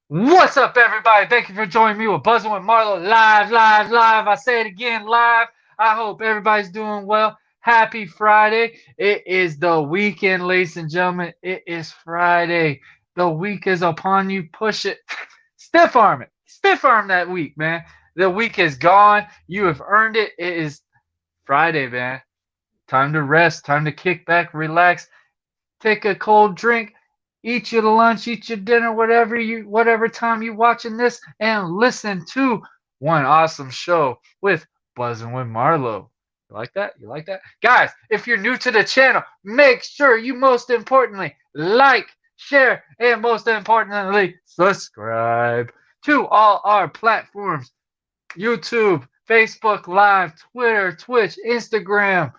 What's up, everybody? Thank you for joining me with Buzzing with Marlowe live, live, live. I say it again, live. I hope everybody's doing well. Happy Friday. It is the weekend, ladies and gentlemen. It is Friday. The week is upon you. Push it. Stiff arm it. Stiff arm that week, man. The week is gone. You have earned it. It is Friday, man. Time to rest. Time to kick back, relax, take a cold drink, eat your lunch, eat your dinner, whatever time you watching this, and listen to one awesome show with Buzzing with Marlowe. You like that? You like that? Guys, if you're new to the channel, make sure you most importantly like, share, and most importantly, subscribe to all our platforms: YouTube, Facebook Live, Twitter, Twitch, Instagram,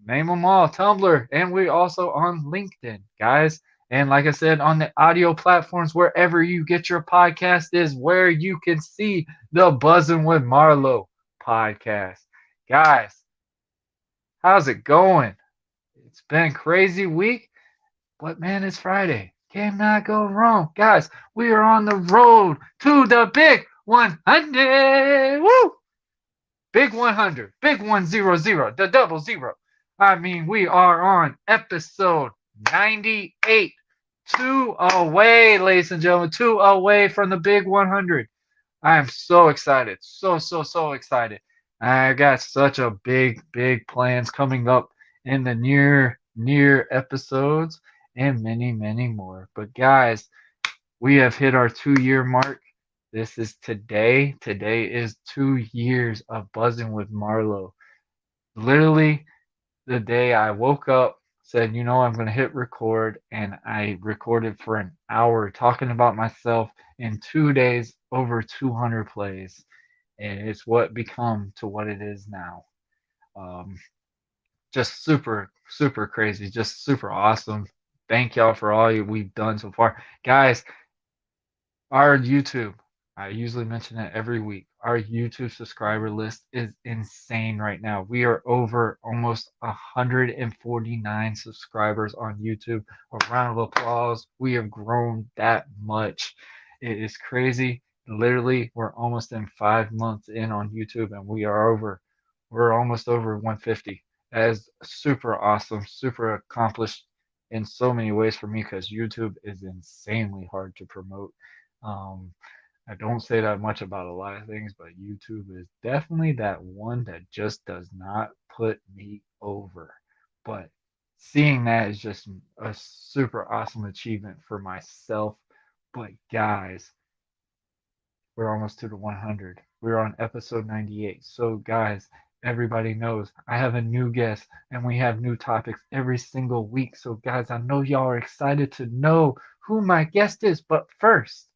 name them all, Tumblr, and we're also on LinkedIn, guys. And like I said, on the audio platforms, wherever you get your podcast is where you can see the Buzzing with Marlowe podcast. Guys, how's it going? It's been a crazy week, but man, it's Friday. Cannot go wrong. Guys, we are on the road to the big 100. Woo! Big 100, big 100, the double zero. I mean, we are on episode 98. Two away, ladies and gentlemen, two away from the big 100. I am so excited. So excited. I got such a big plans coming up in the near episodes and many more. But guys, we have hit our 2 year mark. This is today. Today is 2 years of Buzzing with Marlowe. Literally, the day I woke up, said, I'm going to hit record, and I recorded for an hour talking about myself. In 2 days, over 200 plays. And it's what become to what it is now. Um, just super crazy, just super awesome. Thank y'all for all we've done so far. Guys, our YouTube, I usually mention it every week. Our YouTube subscriber list is insane right now. We are over almost 149 subscribers on YouTube. A round of applause. We have grown that much. It is crazy. Literally, we're almost in 5 months in on YouTube, and we're almost over 150. That is super awesome, super accomplished in so many ways for me because YouTube is insanely hard to promote. um, I don't say that much about a lot of things, but YouTube is definitely that one that just does not put me over. But seeing that is just a super awesome achievement for myself. But guys, we're almost to the 100. We're on episode 98. So guys, everybody knows I have a new guest and we have new topics every single week. So guys, I know y'all are excited to know who my guest is. But first,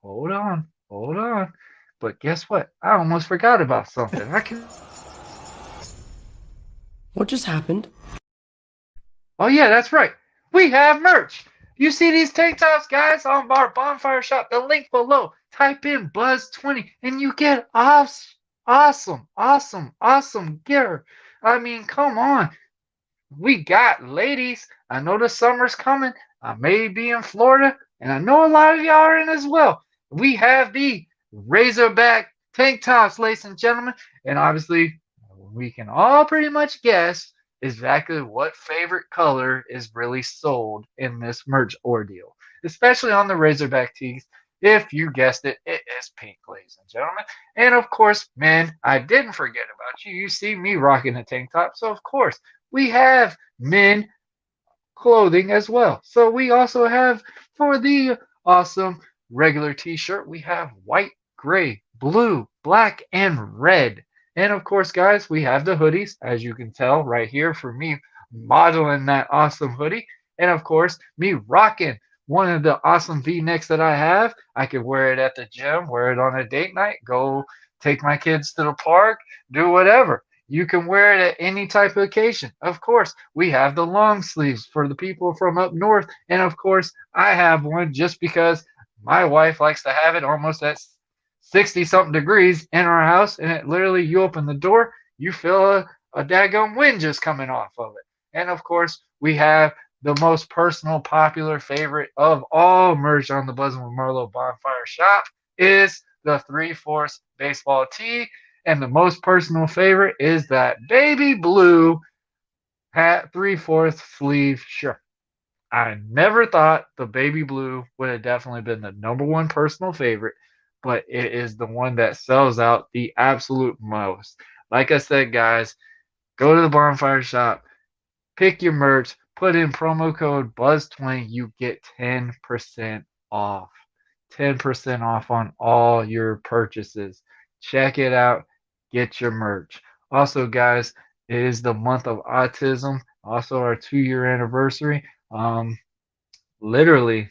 hold on. But guess what? I almost forgot about something. What just happened? Oh yeah, that's right. We have merch. You see these tank tops, guys, on our bonfire shop. The link below. Type in Buzz20 and you get awesome gear. I mean, come on. We got ladies. I know the summer's coming. I may be in Florida, and I know a lot of y'all are in as well. We have the Razorback tank tops, ladies and gentlemen, and obviously we can all pretty much guess exactly what favorite color is really sold in this merch ordeal, especially on the Razorback tees. If you guessed it, it is pink, ladies and gentlemen. And of course, men, I didn't forget about you. You see me rocking a tank top, so of course we have men clothing as well. So we also have, for the awesome regular t-shirt, we have white, gray, blue, black, and red. And of course, guys, we have the hoodies, as you can tell right here for me modeling that awesome hoodie. And of course, me rocking one of the awesome V-necks that I have. I could wear it at the gym, wear it on a date night, go take my kids to the park, do whatever. You can wear it at any type of occasion. Of course, we have the long sleeves for the people from up north. And of course, I have one just because my wife likes to have it almost at 60 something degrees in our house. And it literally, you open the door, you feel a daggone wind just coming off of it. And of course, we have the most personal, popular favorite of all merch on the Buzzing with Marlowe Bonfire Shop is the 3/4 baseball tee. And the most personal favorite is that baby blue hat 3/4 sleeve shirt. I never thought the baby blue would have definitely been the number one personal favorite, but it is the one that sells out the absolute most. Like I said, guys, go to the Bonfire Shop, pick your merch, put in promo code BUZZ20, you get 10% off. 10% off on all your purchases. Check it out, get your merch. Also, guys, it is the month of autism, also our 2-year anniversary. Literally,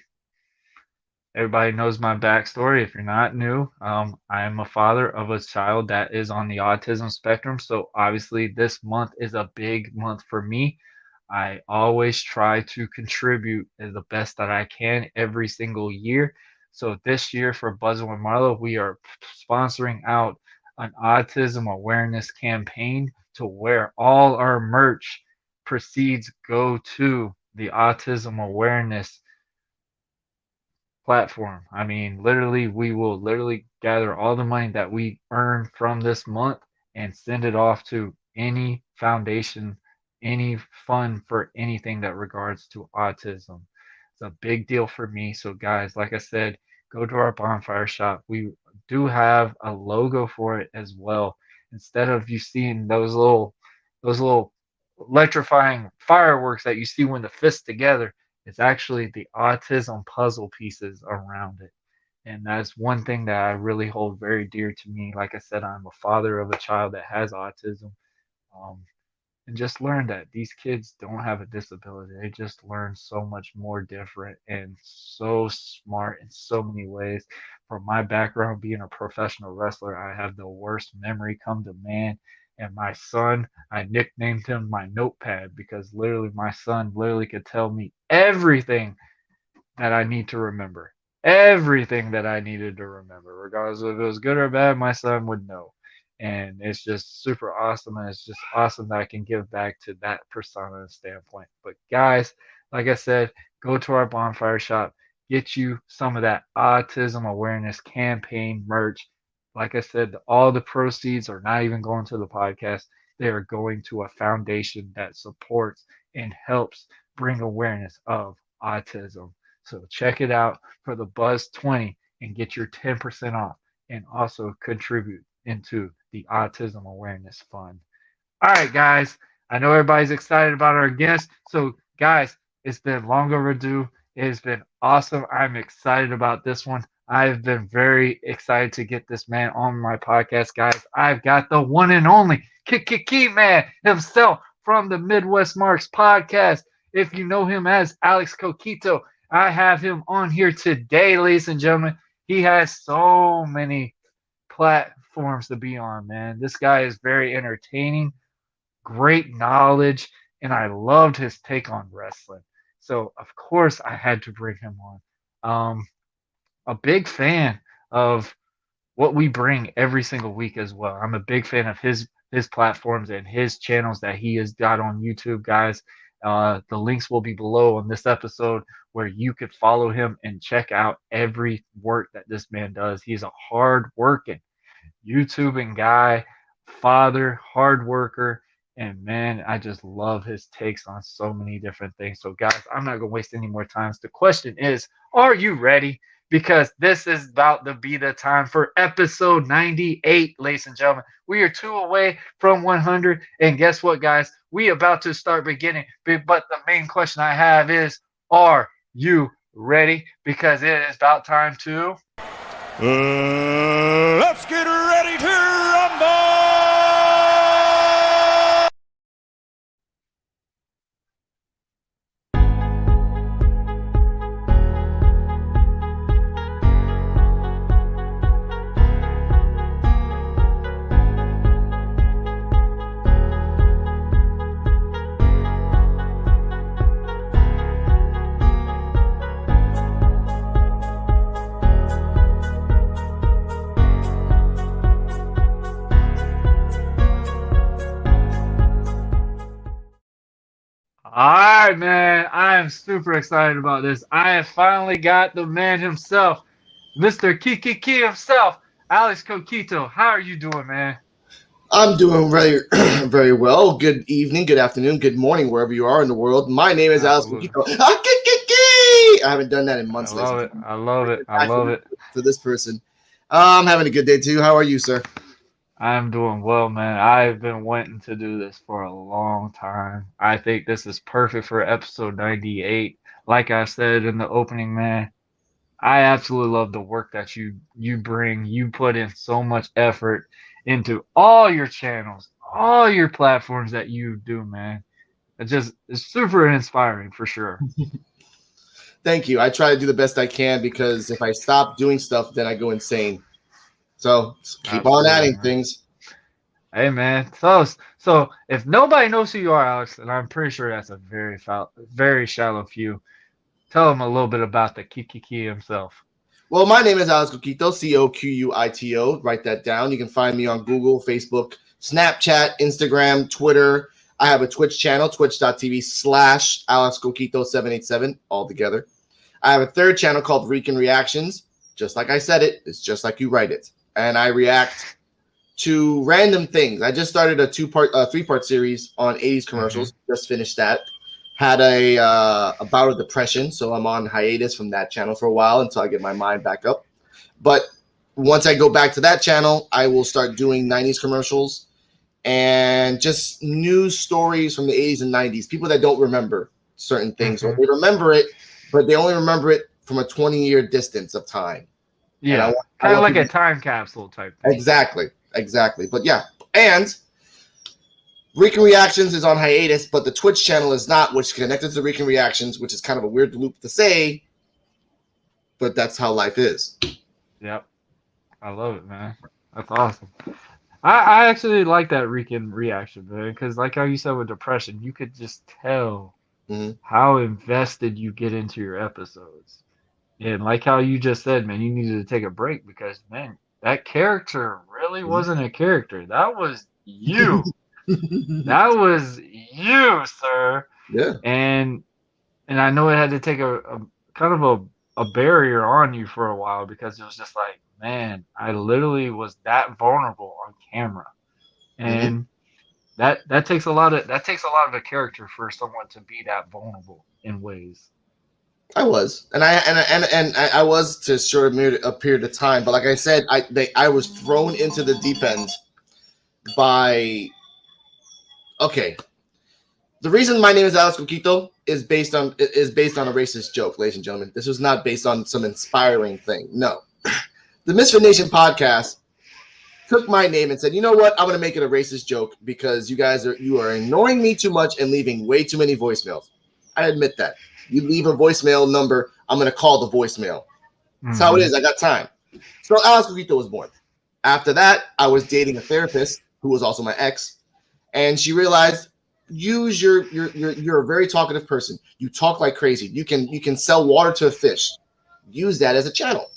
everybody knows my backstory. If you're not new, I am a father of a child that is on the autism spectrum. So obviously, this month is a big month for me. I always try to contribute as the best that I can every single year. So this year for Buzzing with Marlowe, we are sponsoring out an autism awareness campaign to where all our merch proceeds go to the autism awareness platform. I mean, literally, we will literally gather all the money that we earn from this month and send it off to any foundation, any fund for anything that regards to autism. It's a big deal for me. So, guys, like I said, go to our bonfire shop. We do have a logo for it as well. Instead of you seeing those little electrifying fireworks that you see when the fists together, it's actually the autism puzzle pieces around it. And that's one thing that I really hold very dear to me. Like I said, I'm a father of a child that has autism. Um, and just learn that these kids don't have a disability. They just learn so much more different and so smart in so many ways. From my background being a professional wrestler, I have the worst memory come to man. And my son, I nicknamed him my notepad because literally my son literally could tell me everything that I need to remember. Everything that I needed to remember, regardless if it was good or bad, my son would know. And it's just super awesome. And it's just awesome that I can give back to that persona and standpoint. But guys, like I said, go to our bonfire shop, get you some of that autism awareness campaign merch. Like I said, all the proceeds are not even going to the podcast. They are going to a foundation that supports and helps bring awareness of autism. So check it out for the Buzz 20 and get your 10% off and also contribute into the Autism Awareness Fund. All right, guys. I know everybody's excited about our guest. So, guys, it's been long overdue. It has been awesome. I'm excited about this one. I've been very excited to get this man on my podcast, guys. I've got the one and only Key Man himself from the Midwest Marks podcast. If you know him as Alex Coquito, I have him on here today, ladies and gentlemen. He has so many platforms to be on, man. This guy is very entertaining, great knowledge, and I loved his take on wrestling. So, of course, I had to bring him on. A big fan of what we bring every single week as well. I'm a big fan of his platforms and his channels that he has got on YouTube, guys. The links will be below on this episode where you could follow him and check out every work that this man does. He's a hard working YouTubing guy, father, hard worker, and man, I just love his takes on so many different things. So, guys, I'm not going to waste any more time. The question is, are you ready? Because this is about to be the time for episode 98, ladies and gentlemen. We are 2 away from 100. And guess what, guys? We about to start beginning. But the main question I have is, are you ready? Because it is about time to... let's get ready to rumble! All right, man. I am super excited about this. I have finally got the man himself, Mr. Kiki himself, Alex Coquito. How are you doing, man? I'm doing very, very well. Good evening, good afternoon, good morning, wherever you are in the world. My name is Alex Absolutely. Coquito. I haven't done that in I months, ladies love and it. gentlemen. I love it. I love it. For this person. I'm having a good day too. How are you, sir? I'm doing well, man. I've been wanting to do this for a long time. I think this is perfect for episode 98. Like I said in the opening, man, I absolutely love the work that you bring. You put in so much effort into all your channels, all your platforms that you do, man. It's super inspiring for sure. Thank you. I try to do the best I can because if I stop doing stuff, then I go insane. So keep on Absolutely, adding man. things. Hey, man. So if nobody knows who you are, Alex, and I'm pretty sure that's a very shallow few, tell them a little bit about the Kiki himself. Well, my name is Alex Coquito, Coquito. Write that down. You can find me on Google, Facebook, Snapchat, Instagram, Twitter. I have a Twitch channel, twitch.tv/Alex Coquito 787, all together. I have a third channel called Rican Reactions. Just like I said it, it's just like you write it. And I react to random things. I just started a three-part series on 80s commercials. Just finished that. Had a bout of depression, so I'm on hiatus from that channel for a while until I get my mind back up. But once I go back to that channel, I will start doing 90s commercials and just news stories from the 80s and 90s. People that don't remember certain things, or they remember it, but they only remember it from a 20-year distance of time. Yeah, kind of like a time capsule type thing. Exactly. But yeah, and Rican Reactions is on hiatus, but the Twitch channel is not, which is connected to Rican Reactions, which is kind of a weird loop to say, but that's how life is. Yep. I love it, man. That's awesome. I actually like that Rican reaction, man, because like how you said with depression, you could just tell how invested you get into your episodes. And like how you just said, man, you needed to take a break because, man, that character really wasn't a character. That was you. That was you, sir. Yeah. And I know it had to take a kind of a barrier on you for a while because it was just like, man, I literally was that vulnerable on camera. And that takes a lot of a character for someone to be that vulnerable in ways. I was, and I was to a period of time, but like I said, I was thrown into the deep end by. Okay, the reason my name is Alex Coquito is based on a racist joke, ladies and gentlemen. This was not based on some inspiring thing. No, the Misfit Nation podcast took my name and said, you know what, I'm going to make it a racist joke because you are annoying me too much and leaving way too many voicemails. I admit that. You leave a voicemail number, I'm going to call the voicemail. That's how it is. I got time. So Alex Coquito was born. After that, I was dating a therapist who was also my ex, and she realized you're a very talkative person. You talk like crazy. You can sell water to a fish. Use that as a channel.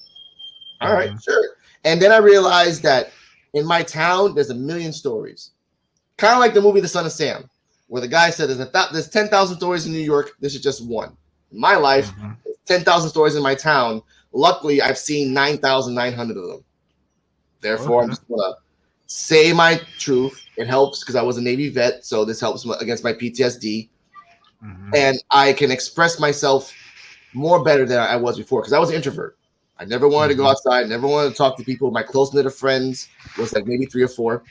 All right, sure. And then I realized that in my town, there's a million stories. Kind of like the movie The Son of Sam, where the guy said there's 10,000 stories in New York. This is just one. In my life, there's 10,000 stories in my town. Luckily, I've seen 9,900 of them. Therefore, I'm just going to say my truth. It helps because I was a Navy vet, so this helps against my PTSD. And I can express myself more better than I was before because I was an introvert. I never wanted to go outside, never wanted to talk to people. My close-knit of friends was like maybe 3 or 4.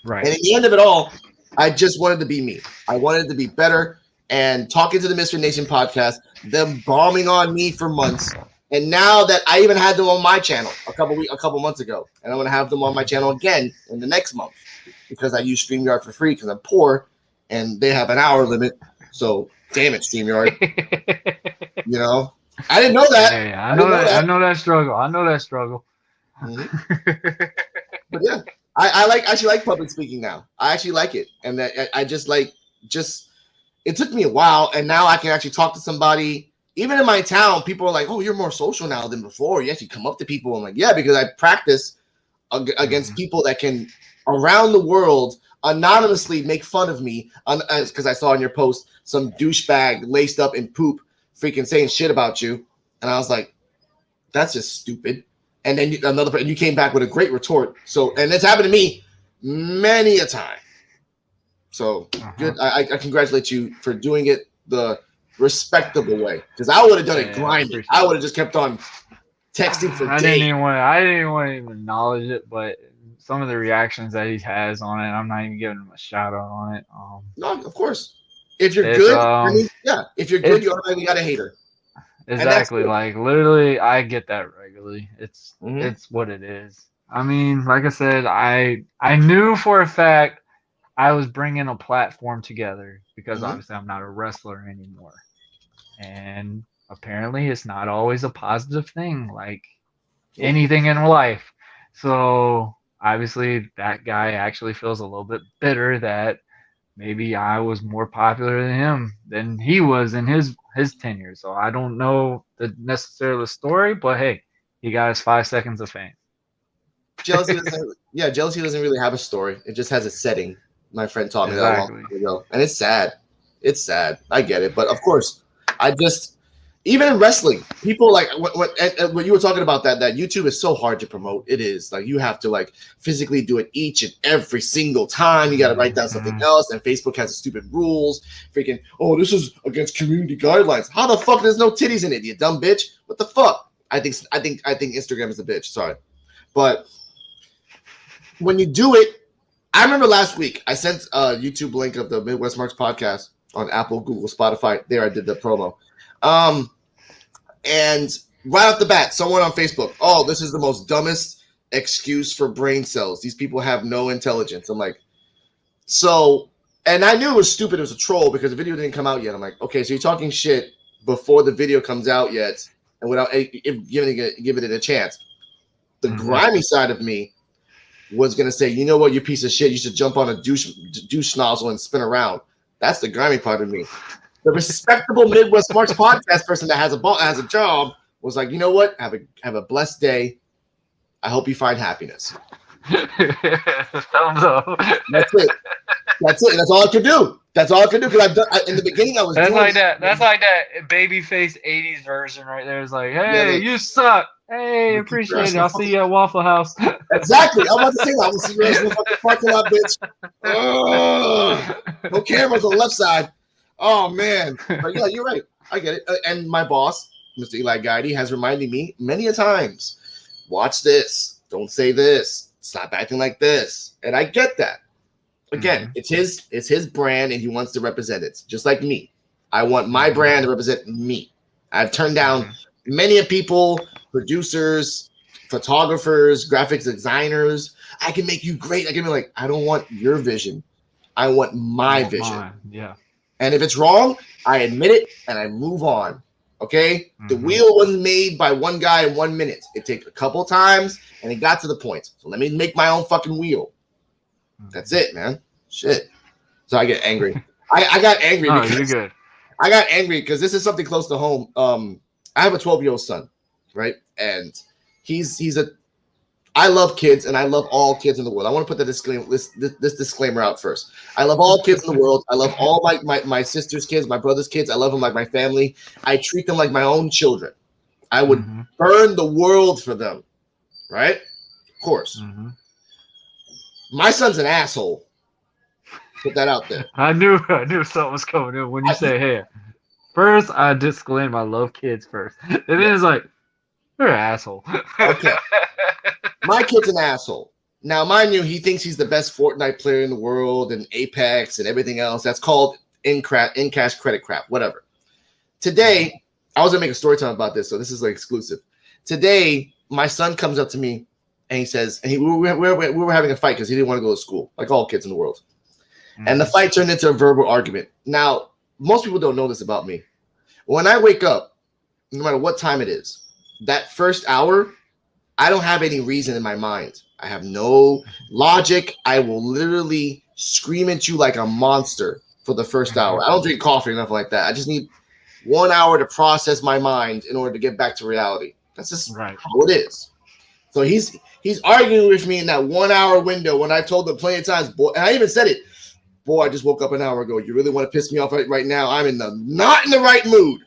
Right. And at the end of it all, I just wanted to be me. I wanted to be better. And talking to the Misfit Nation podcast, them bombing on me for months. And now that I even had them on my channel a couple months ago, and I'm going to have them on my channel again in the next month because I use StreamYard for free because I'm poor and they have an hour limit. So damn it, StreamYard. You know, I didn't know that. Hey, I know that struggle. But yeah, I actually like public speaking now. I actually like it, and that I just it took me a while, and now I can actually talk to somebody. Even in my town, people are like, "Oh, you're more social now than before. You actually come up to people." I'm like, "Yeah," because I practice against people that can around the world anonymously make fun of me because I saw in your post some douchebag laced up in poop freaking saying shit about you. And I was like, that's just stupid. And then you came back with a great retort. So, and it's happened to me many a time. So good. I congratulate you for doing it the respectable way. Because I would have done it grinding. I would have just kept on texting for days. I didn't even want to even acknowledge it, but some of the reactions that he has on it, I'm not even giving him a shout out on it. No, of course. If you're good, I mean, yeah. If you're good, you already got a hater. Exactly. Like literally, I get that regularly. It's what it is. I mean, like I said, I knew for a fact I was bringing a platform together because obviously I'm not a wrestler anymore, and apparently it's not always a positive thing, like anything in life. So obviously that guy actually feels a little bit bitter that maybe I was more popular than him than he was in his tenure. So I don't know the necessarily story, but hey, he got his 5 seconds of fame. Jealousy doesn't really have a story. It just has a setting. My friend taught me that a long time ago. And it's sad. It's sad. I get it. But of course, even in wrestling, people like when you were talking about that YouTube is so hard to promote. It is like you have to like physically do it each and every single time. You got to write down something else, and Facebook has stupid rules. Freaking, this is against community guidelines. How the fuck there's no titties in it, you dumb bitch? What the fuck? I think Instagram is a bitch. Sorry, but when you do it, I remember last week I sent a YouTube link of the Midwest Marks podcast on Apple, Google, Spotify. There I did the promo. And right off the bat, someone on Facebook, this is the most dumbest excuse for brain cells. These people have no intelligence. I'm like, and I knew it was stupid. It was a troll because the video didn't come out yet. I'm like, okay, so you're talking shit before the video comes out yet and without giving it a chance. The grimy side of me was going to say, you know what, you piece of shit, you should jump on a douche nozzle and spin around. That's the grimy part of me. The respectable Midwest Marks podcast person that has a job was like, you know what? Have a blessed day. I hope you find happiness. Thumbs up. That's it. That's all I could do. Because in the beginning I was. That's like that babyface '80s version right there. It's like, hey, you suck. Hey, appreciate it. I'll see you at Waffle House. Exactly. I'm about to say that. I will see you in the fucking parking lot, bitch. No cameras on the left side. Oh man, but yeah, you're right. I get it. And my boss, Mr. Eli Guidey, has reminded me many a times, watch this, don't say this, stop acting like this. And I get that. Again, it's his brand and he wants to represent it. Just like me. I want my brand to represent me. I've turned down many of people, producers, photographers, graphics designers. I can make you great. I can be like, I don't want your vision. I want my vision. Mine. Yeah. And if it's wrong, I admit it and I move on. Okay? The wheel wasn't made by one guy in 1 minute. It took a couple times and it got to the point. So let me make my own fucking wheel. That's it, man. Shit. So I get angry. I got angry because you're good. I got angry because this is something close to home. I have a 12-year-old son, right? And I love kids and I love all kids in the world. I want to put this disclaimer out first. I love all kids in the world. I love all my sister's kids, my brother's kids. I love them like my family. I treat them like my own children. I would burn the world for them, right? Of course. My son's an asshole. Put that out there. I knew something was coming in when you say, hey, first I disclaim I love kids first. And then it's like, you're an asshole. Okay. My kid's an asshole. Now, mind you, he thinks he's the best Fortnite player in the world and Apex and everything else. That's called in-cash credit crap, whatever. Today, I was going to make a story time about this, so this is like exclusive. Today, my son comes up to me and he says, and we were having a fight because he didn't want to go to school, like all kids in the world. And the fight turned into a verbal argument. Now, most people don't know this about me. When I wake up, no matter what time it is, that first hour, I don't have any reason in my mind. I have no logic. I will literally scream at you like a monster for the first hour. I don't drink coffee or nothing like that. I just need 1 hour to process my mind in order to get back to reality. That's just how it is. So he's arguing with me in that 1 hour window when I told him plenty of times, boy, and I even said it, boy, I just woke up an hour ago. You really want to piss me off right now? I'm not in the right mood.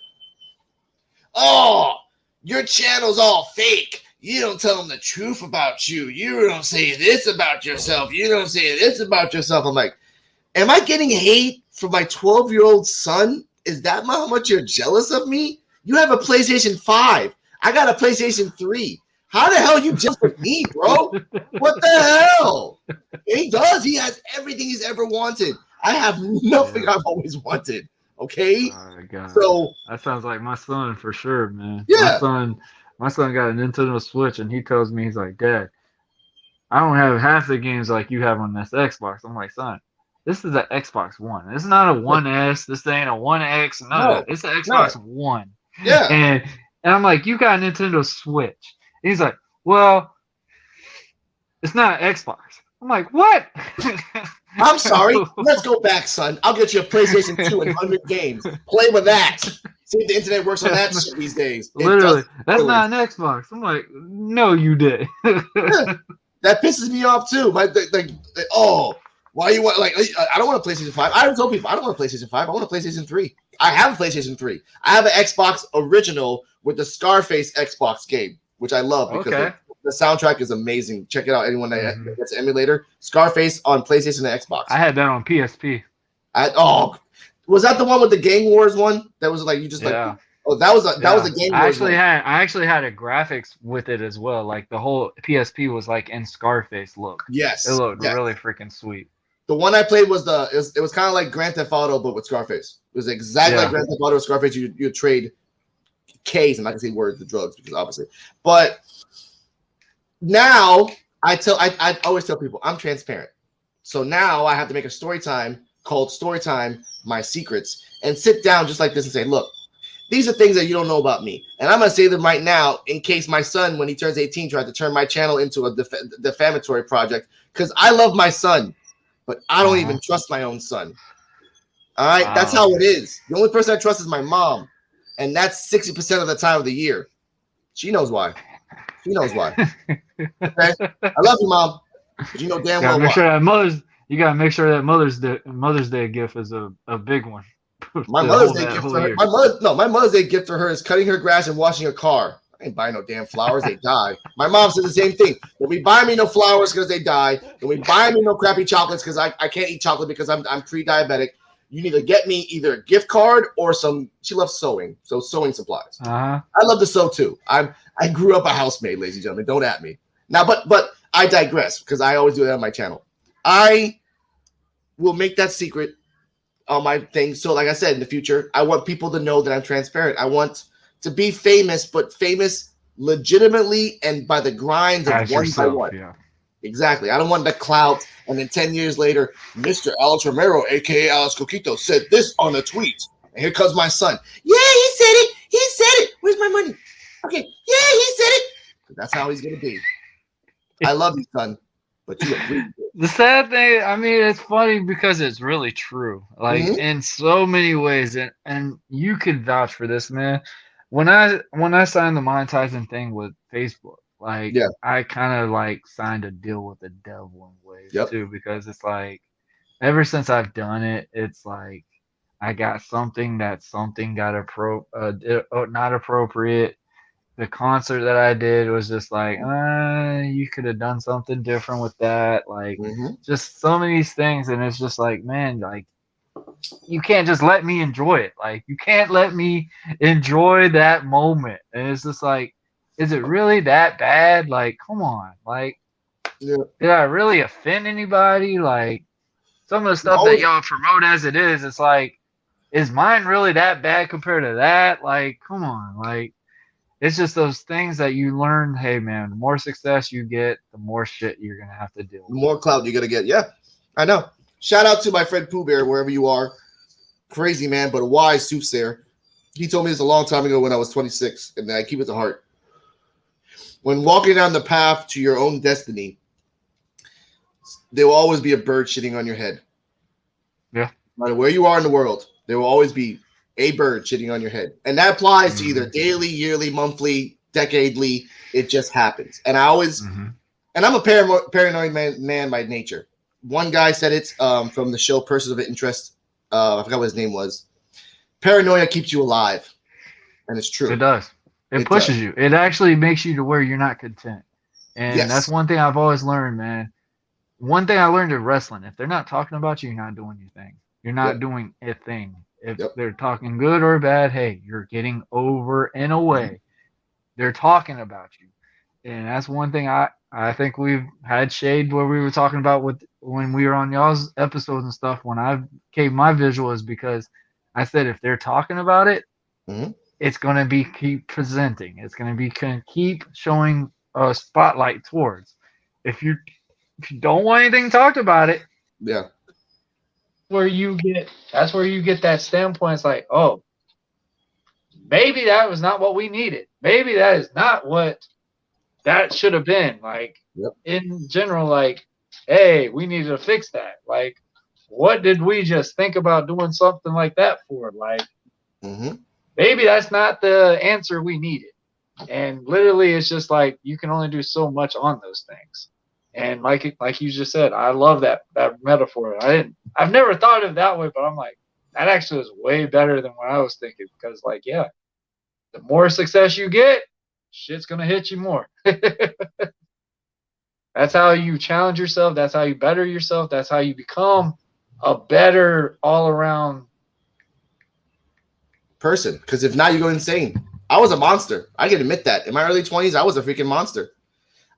Oh, your channel's all fake. You don't tell them the truth about you. You don't say this about yourself. You don't say this about yourself. I'm like, am I getting hate from my 12-year-old son? Is that how much you're jealous of me? You have a PlayStation 5. I got a PlayStation 3. How the hell are you jealous of me, bro? What the hell? He does. He has everything he's ever wanted. I have nothing I've always wanted. Okay? Oh my God. So that sounds like my son for sure, man. Yeah. My son got a Nintendo Switch, and he tells me, he's like, Dad, I don't have half the games like you have on this Xbox. I'm like, son, this is an Xbox One. This is not a 1S. This ain't a 1X. No, it's an Xbox One. Yeah. And I'm like, you got a Nintendo Switch. And he's like, well, it's not an Xbox. I'm like, what? I'm sorry. Let's go back, son. I'll get you a PlayStation 2 and 100 games. Play with that. See if the internet works on that shit these days. Literally, that's not an Xbox. I'm like, no, you did. Yeah, that pisses me off too. Why you want I don't want a PlayStation 5. I told people I don't want a PlayStation 5. I want a PlayStation 3. I have a PlayStation 3. I have an Xbox original with the Scarface Xbox game, which I love because the soundtrack is amazing. Check it out. Anyone that gets an emulator, Scarface on PlayStation and Xbox. I had that on PSP. Was that the one with the Gang Wars one? That was like you just like that was a Gang Wars. I actually had a graphics with it as well. Like the whole PSP was like in Scarface look. Yes, it looked really freaking sweet. The one I played was it was kind of like Grand Theft Auto but with Scarface. It was exactly like Grand Theft Auto with Scarface. You trade K's, I'm not gonna say words, the drugs, because obviously. But now I always tell people I'm transparent. So now I have to make a story time called Storytime My Secrets and sit down just like this and say, look, these are things that you don't know about me. And I'm going to say them right now in case my son, when he turns 18, tried to turn my channel into a defamatory project because I love my son, but I don't even trust my own son. All right? That's how it is. The only person I trust is my mom. And that's 60% of the time of the year. She knows why. She knows why. Okay? I love you, Mom. But you know damn well why. You gotta make sure that Mother's Day gift is a big one. My Mother's Day gift for her. My Mother's Day gift for her is cutting her grass and washing her car. I ain't buying no damn flowers. They die. My mom said the same thing. Don't be buying me no flowers because they die. Don't be buying me no crappy chocolates because I can't eat chocolate because I'm pre-diabetic. You need to get me either a gift card or some. She loves sewing, so sewing supplies. I love to sew too. I grew up a housemaid, ladies and gentlemen. Don't at me now. But I digress because I always do that on my channel. I will make that secret on my thing. So like I said, in the future, I want people to know that I'm transparent. I want to be famous, but famous legitimately and by the grind of one by one. Yeah. Exactly. I don't want the clout. And then 10 years later, Mr. Alex Romero, a.k.a. Alex Coquito, said this on a tweet. And here comes my son. Yeah, he said it. He said it. Where's my money? Okay. Yeah, he said it. That's how he's going to be. I love you, son. But you agree. The sad thing, I mean, it's funny because it's really true. Like in so many ways, and you could vouch for this, man. When I signed the monetizing thing with Facebook, like I kind of like signed a deal with the devil in ways too, because it's like ever since I've done it, it's like I got something got not appropriate. The concert that I did was just like, you could have done something different with that. Like, just some of these things. And it's just like, man, like, you can't just let me enjoy it. Like, you can't let me enjoy that moment. And it's just like, is it really that bad? Like, come on. Like, did I really offend anybody? Like, some of the stuff that y'all promote as it is, it's like, is mine really that bad compared to that? Like, come on. Like, it's just those things that you learn. Hey, man, the more success you get, the more shit you're going to have to deal with. The more clout you're going to get. Yeah, I know. Shout out to my friend Pooh Bear, wherever you are. Crazy man, but a wise soothsayer. He told me this a long time ago when I was 26, and I keep it to heart. When walking down the path to your own destiny, there will always be a bird shitting on your head. Yeah. No matter where you are in the world, there will always be a bird shitting on your head. And that applies to either daily, yearly, monthly, decadely. It just happens. And I always, and I'm a paranoid man by nature. One guy said it from the show Persons of Interest. I forgot what his name was. Paranoia keeps you alive. And it's true. It does. It pushes you. It actually makes you to where you're not content. And that's one thing I've always learned, man. One thing I learned in wrestling, if they're not talking about you, you're not doing your thing. You're not doing a thing. If they're talking good or bad, hey, you're getting over and away. They're talking about you. And that's one thing I think we've had shade where we were talking about when we were on y'all's episodes and stuff. When I gave my visual is because I said if they're talking about it, it's going to be keep presenting. It's going to be keep showing a spotlight towards. If you don't want anything talked about it, that's where you get that standpoint. It's like, oh, maybe that was not what we needed. Maybe that is not what that should have been. Like in general, like, hey, we needed to fix that. Like, what did we just think about doing something like that for? Like, maybe that's not the answer we needed. And literally, it's just like you can only do so much on those things. And like you just said, I love that metaphor. I've never thought of it that way, but I'm like, that actually is way better than what I was thinking. Because like, the more success you get, shit's gonna hit you more. That's how you challenge yourself. That's how you better yourself. That's how you become a better all-around person. Because if not, you go insane. I was a monster. I can admit that. In my early 20s, I was a freaking monster.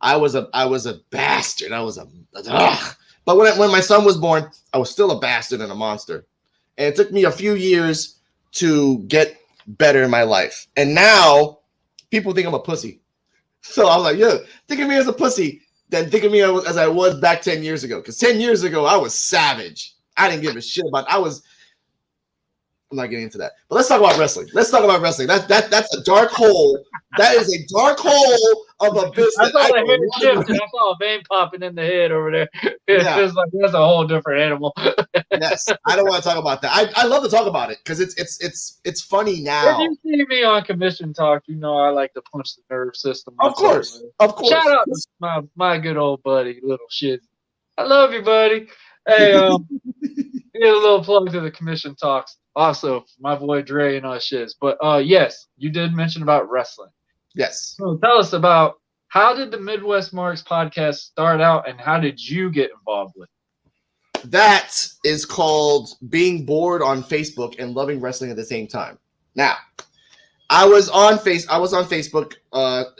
I was a bastard. But when my son was born, I was still a bastard and a monster. And it took me a few years to get better in my life. And now people think I'm a pussy. So I'm like, think of me as a pussy, then think of me as I was back 10 years ago. Because 10 years ago, I was savage. I didn't give a shit about it. I'm not getting into that. But let's talk about wrestling. That's a dark hole. That is a dark hole of a business. I saw the head shift and I saw a vein popping in the head over there. It's like that's a whole different animal. Yes, I don't want to talk about that. I love to talk about it because it's funny now. If you see me on commission talk, you know I like to punch the nerve system. Of course. Shout out to my good old buddy, little shit. I love you, buddy. Hey, get a little plug to the commission talks. Also, my boy Dre and all shits. But yes, you did mention about wrestling. Yes. So tell us about how did the Midwest Marks podcast start out and how did you get involved with it? That is called being bored on Facebook and loving wrestling at the same time. Now, I was on Facebook.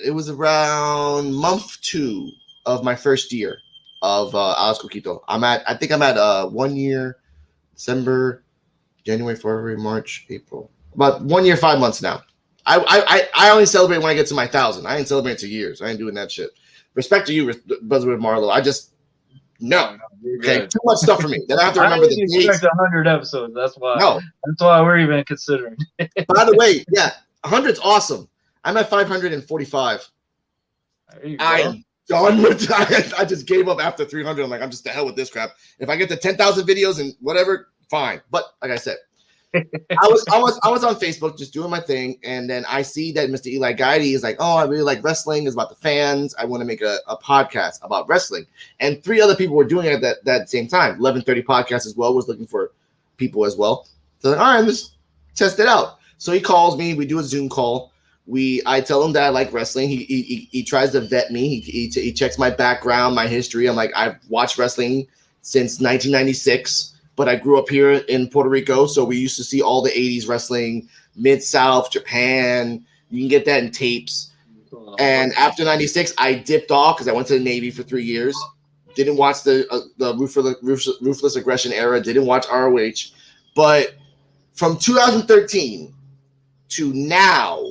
It was around month 2 of my first year of Alex Coquito. I think I'm at 1 year, December, January, February, March, April. About 1 year, 5 months now. I only celebrate when I get to my 1,000. I ain't celebrating 2 years. I ain't doing that shit. Respect to you, Buzzing With Marlowe. No. Okay, too much stuff for me. Then I have to remember the dates. 100 episodes. That's why. No. That's why we're even considering. By the way, 100's awesome. I'm at 545. I'm done with that. I just gave up after 300. I'm like, I'm just the hell with this crap. If I get to 10,000 videos and whatever, fine. But like I said, I was on Facebook just doing my thing, and then I see that Mr. Eli Guidey is like, oh, I really like wrestling. It's about the fans. I want to make a podcast about wrestling. And 3 other people were doing it at that same time. 1130 Podcast as well was looking for people as well. So like, all right, let's test it out. So he calls me. We do a Zoom call. I tell him that I like wrestling. He tries to vet me. He checks my background, my history. I'm like, I've watched wrestling since 1996. But I grew up here in Puerto Rico, so we used to see all the 80s wrestling, Mid-South, Japan. You can get that in tapes. And after 96, I dipped off because I went to the Navy for 3 years. Didn't watch the Ruthless Aggression era. Didn't watch ROH. But from 2013 to now,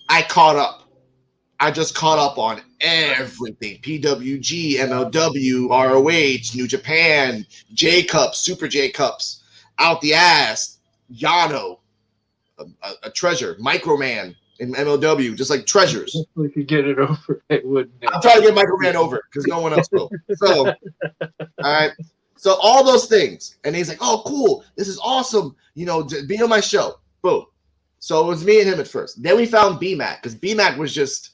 I caught up. I just caught up on everything. PWG, MLW, ROH, New Japan, J Cups, Super J Cups, Out the Ass, Yano, a treasure, Microman in MLW, just like treasures. If we could get it over, it wouldn't. I'm trying to get Microman over because no one else will. So, all right. So all those things. And he's like, oh, cool. This is awesome. You know, be on my show. Boom. So it was me and him at first. Then we found BMAC because BMAC was just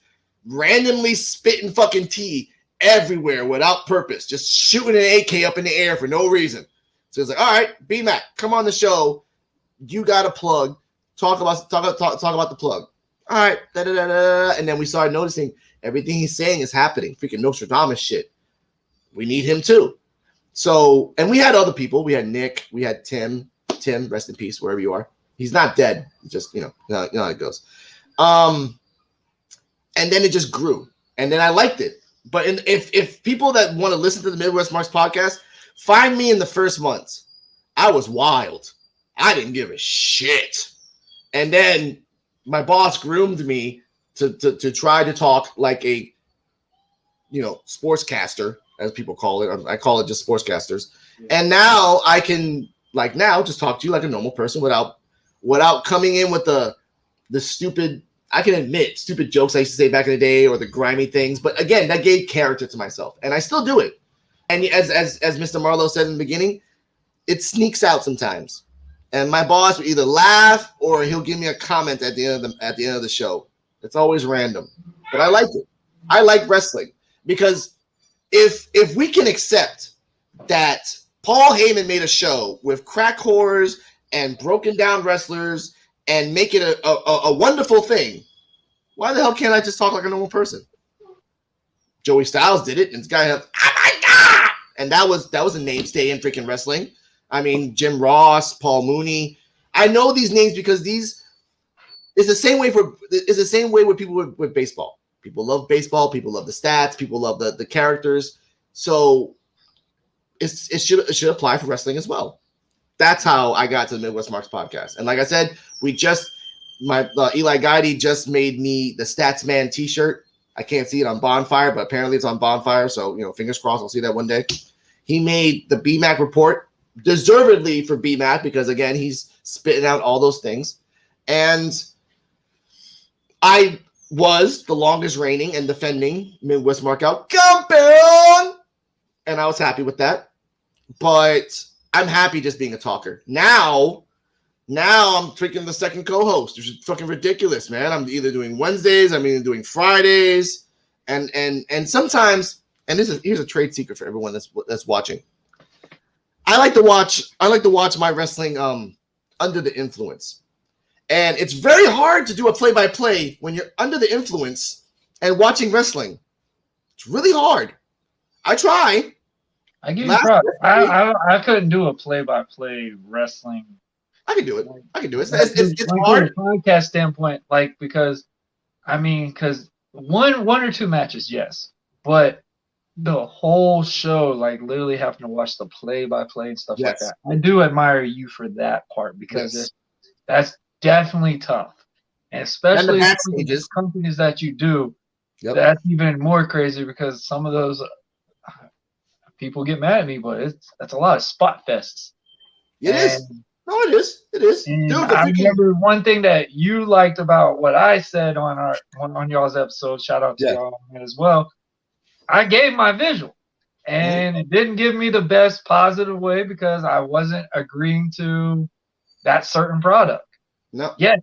randomly spitting fucking tea everywhere without purpose, just shooting an AK up in the air for no reason. So it's like, all right, B-Mac, come on the show. You got a plug. Talk about the plug. All right, da-da-da-da. And then we started noticing everything he's saying is happening. Freaking Nostradamus shit. We need him too. So, and we had other people. We had Nick. We had Tim. Tim, rest in peace, wherever you are. He's not dead. Just, you know how it goes. And then it just grew. And then I liked it. But if people that want to listen to the Midwest Marks podcast, find me in the first months. I was wild. I didn't give a shit. And then my boss groomed me to try to talk like a, sportscaster, as people call it. I call it just sportscasters. Yeah. And now I can just talk to you like a normal person without coming in with the stupid, I can admit, stupid jokes I used to say back in the day or the grimy things. But again, that gave character to myself. And I still do it. And as Mr. Marlowe said in the beginning, it sneaks out sometimes. And my boss will either laugh or he'll give me a comment at the end of the show. It's always random. But I like it. I like wrestling. Because if we can accept that Paul Heyman made a show with crack whores and broken down wrestlers and make it a wonderful thing, why the hell can't I just talk like a normal person? Joey Styles did it, and this guy had, oh my God! And that was a mainstay in freaking wrestling. I mean, Jim Ross, Paul Mooney. I know these names because it's the same way with people with baseball. People love baseball. People love the stats. People love the characters. So it should apply for wrestling as well. That's how I got to the Midwest Marks podcast. And like I said, Eli Guidey just made me the Stats Man T-shirt. I can't see it on Bonfire, but apparently it's on Bonfire. So, fingers crossed, I'll see that one day. He made the BMAC report, deservedly for BMAC, because again, he's spitting out all those things. And I was the longest reigning and defending Midwest Markout champion, and I was happy with that. But I'm happy just being a talker. Now I'm freaking the second co-host, which is fucking ridiculous, man. I'm either doing Wednesdays, I'm either doing Fridays, and sometimes, and here's a trade secret for everyone that's watching. I like to watch my wrestling under the influence. And it's very hard to do a play-by-play when you're under the influence and watching wrestling. It's really hard. I try. I give you props. I couldn't do a play-by-play wrestling. I can do it. It's hard. From a podcast standpoint, because one or two matches, yes, but the whole show, literally having to watch the play-by-play and stuff like that. I do admire you for that part because that's definitely tough, and especially the companies that you do. Yep. That's even more crazy because some of those people get mad at me, but that's a lot of spot fests. It is. No, it is. It is. Dude, I remember one thing that you liked about what I said on y'all's episode. Shout out to y'all as well. I gave my visual, and it didn't give me the best positive way because I wasn't agreeing to that certain product. No. Yes,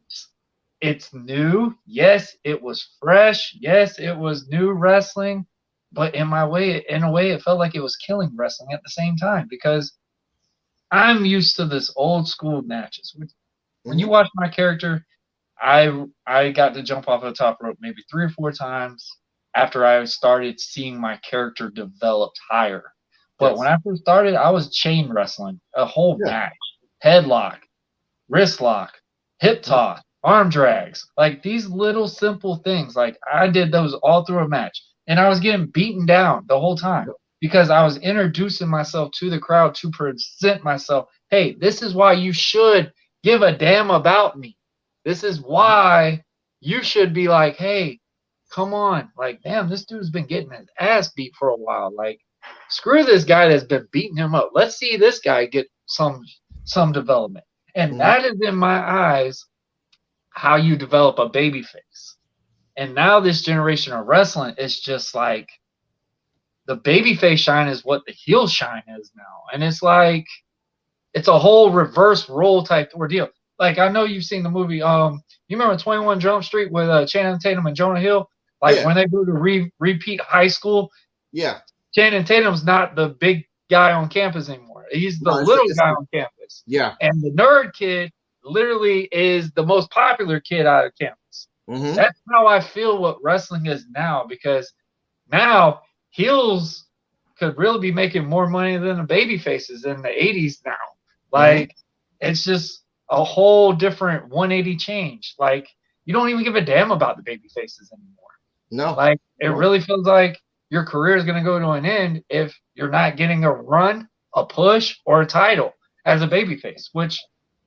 it's new. Yes, it was fresh. Yes, it was new wrestling. But in a way, it felt like it was killing wrestling at the same time because I'm used to this old school matches. When you watch my character, I got to jump off the top rope maybe 3 or 4 times after I started seeing my character developed higher. But when I first started, I was chain wrestling a whole match, headlock, wrist lock, hip toss, arm drags, these little simple things. I did those all through a match, and I was getting beaten down the whole time because I was introducing myself to the crowd to present myself. Hey, this is why you should give a damn about me. This is why you should be like, hey, come on. Damn, this dude's been getting his ass beat for a while. Screw this guy that's been beating him up. Let's see this guy get some development. And that is, in my eyes, how you develop a baby face. And now this generation of wrestling is just the baby face shine is what the heel shine is now. And it's it's a whole reverse role type ordeal. I know you've seen the movie. You remember 21 Jump Street with Channing Tatum and Jonah Hill? Like when they go to repeat high school, Channing Tatum's not the big guy on campus anymore. He's the little guy on campus. Yeah. And the nerd kid literally is the most popular kid out of campus. Mm-hmm. That's how I feel what wrestling is now, because now heels could really be making more money than the baby faces in the 80s now. Like, it's just a whole different 180 change. Like, you don't even give a damn about the baby faces anymore. No. Like, it really feels like your career is going to go to an end if you're not getting a run, a push, or a title as a babyface, which,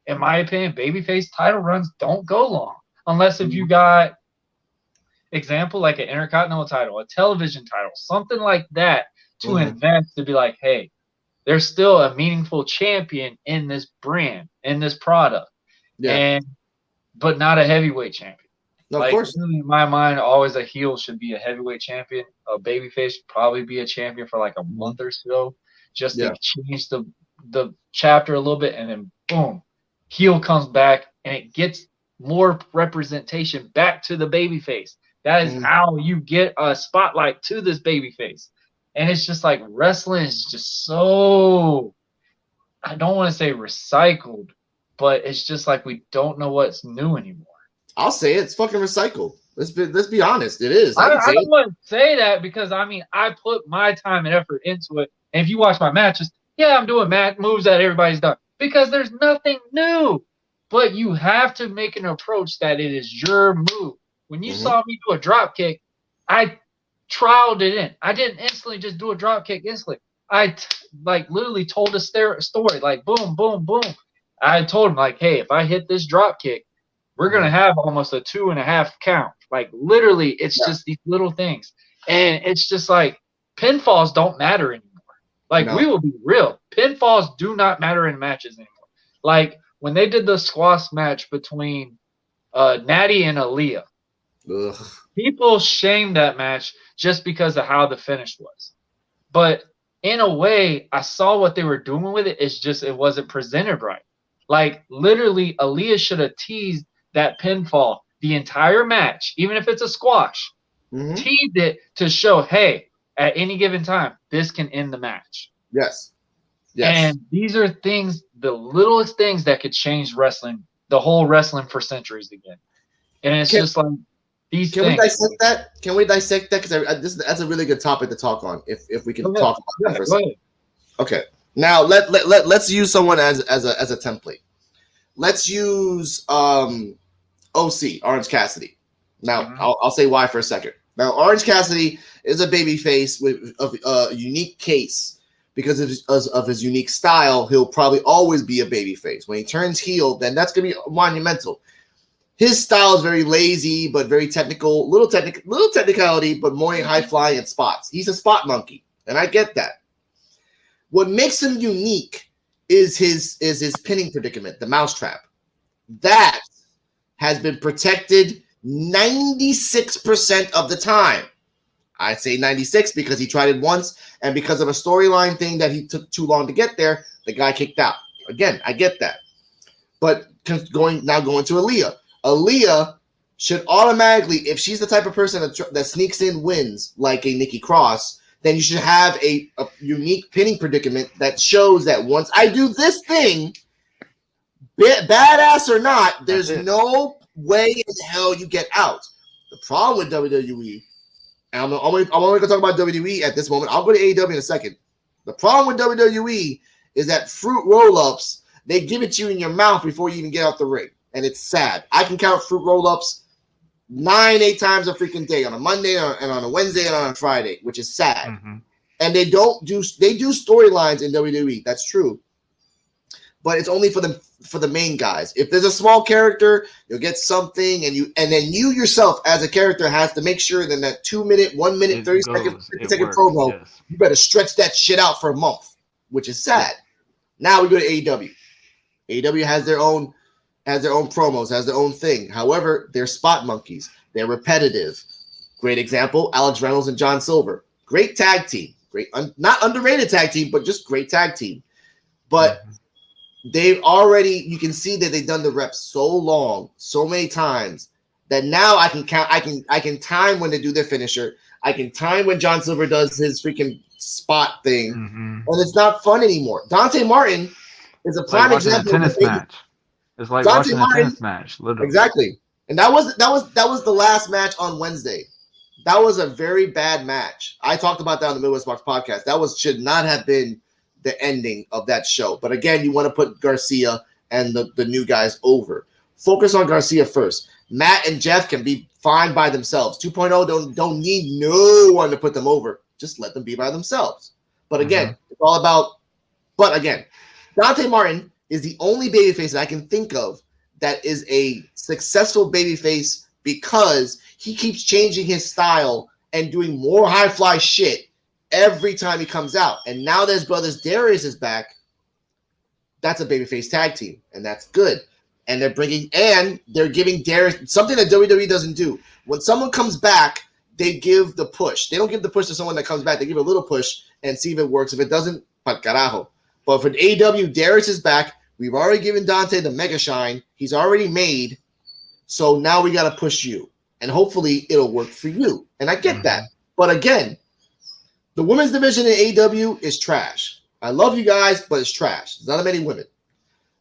in my opinion, babyface title runs don't go long. Unless if you got, example, like an Intercontinental title, a television title, something like that to invest to be like, hey, there's still a meaningful champion in this brand, in this product. But not a heavyweight champion. No, of course. In my mind, always a heel should be a heavyweight champion. A babyface should probably be a champion for like a month or so, just to change the chapter a little bit, and then boom, heel comes back and it gets more representation back to the babyface. That is how you get a spotlight to this babyface. And it's just like wrestling is just so, I don't want to say recycled, but it's just like we don't know what's new anymore. I'll say it's fucking recycled. Let's be honest. It is. I don't want to say that because, I mean, I put my time and effort into it. And if you watch my matches, I'm doing moves that everybody's done because there's nothing new. But you have to make an approach that it is your move. When you saw me do a drop kick, I trialed it in. I didn't instantly just do a drop kick instantly. I literally told a story, like boom, boom, boom. I told him, like, hey, if I hit this drop kick, we're going to have almost a 2.5 count. Like, literally, it's just these little things. And it's just like pinfalls don't matter anymore. Like, we will be real. Pinfalls do not matter in matches anymore. Like, when they did the squash match between Natty and Aaliyah, people shamed that match just because of how the finish was. But in a way, I saw what they were doing with it. It's just it wasn't presented right. Like, literally, Aaliyah should have teased that pinfall the entire match, even if it's a squash. Teased it to show, hey, at any given time, this can end the match. Yes. And these are things, the littlest things that could change wrestling, the whole wrestling for centuries again. And it's just like these things. We dissect that? Can we dissect that? Because that's a really good topic to talk on. If we can talk about that for a second. Okay. Now let's use someone as a template. Let's use OC, Orange Cassidy. Now I'll say why for a second. Now Orange Cassidy is a babyface with a unique case. Because of his unique style, he'll probably always be a babyface. When he turns heel, then that's going to be monumental. His style is very lazy, but very technical, little technicality, but more high flying in spots. He's a spot monkey, and I get that. What makes him unique is his pinning predicament, the mousetrap. That has been protected 96% of the time. I say 96 because he tried it once, and because of a storyline thing that he took too long to get there, the guy kicked out. Again, I get that. But going to Aaliyah. Aaliyah should automatically, if she's the type of person that sneaks in wins like a Nikki Cross, then you should have a unique pinning predicament that shows that once I do this thing, badass or not, there's no way in hell you get out. The problem with WWE, and I'm only going to talk about WWE at this moment. I'll go to AEW in a second. The problem with WWE is that fruit roll-ups, they give it to you in your mouth before you even get out the ring. And it's sad. I can count fruit roll-ups 9-8 times a freaking day on a Monday and on a Wednesday and on a Friday, which is sad. And they do storylines in WWE. That's true. But it's only for the main guys. If there's a small character, you'll get something, and then you yourself as a character has to make sure that 2 minute, 1 minute, 30 second promo, you better stretch that shit out for a month, which is sad. Now we go to AEW. AEW has their own promos, has their own thing. However, they're spot monkeys. They're repetitive. Great example, Alex Reynolds and John Silver. Great tag team. Great, not underrated tag team, but just great tag team. But you can see that they've done the reps so long, so many times, that now I can count. I can time when they do their finisher. I can time when John Silver does his freaking spot thing, and it's not fun anymore. Dante Martin is a prime example of a tennis match. It's like Dante watching a tennis match, literally. Exactly, and that was the last match on Wednesday. That was a very bad match. I talked about that on the Midwest Box podcast. That should not have been the ending of that show. But again, you want to put Garcia and the new guys over. Focus on Garcia first. Matt and Jeff can be fine by themselves. 2.0 don't need no one to put them over. Just let them be by themselves. But again, it's all about. But again, Dante Martin is the only babyface that I can think of that is a successful babyface because he keeps changing his style and doing more high fly shit every time he comes out. And now that his brothers Darius is back, that's a babyface tag team, and that's good. And they're giving Darius something that WWE doesn't do. When someone comes back, they give the push. They don't give the push to someone that comes back. They give a little push and see if it works. If it doesn't, pal carajo. But for AEW, Darius is back. We've already given Dante the mega shine. He's already made. So now we got to push you. And hopefully it'll work for you. And I get that. But again, the women's division in AEW is trash. I love you guys, but it's trash. There's not many women.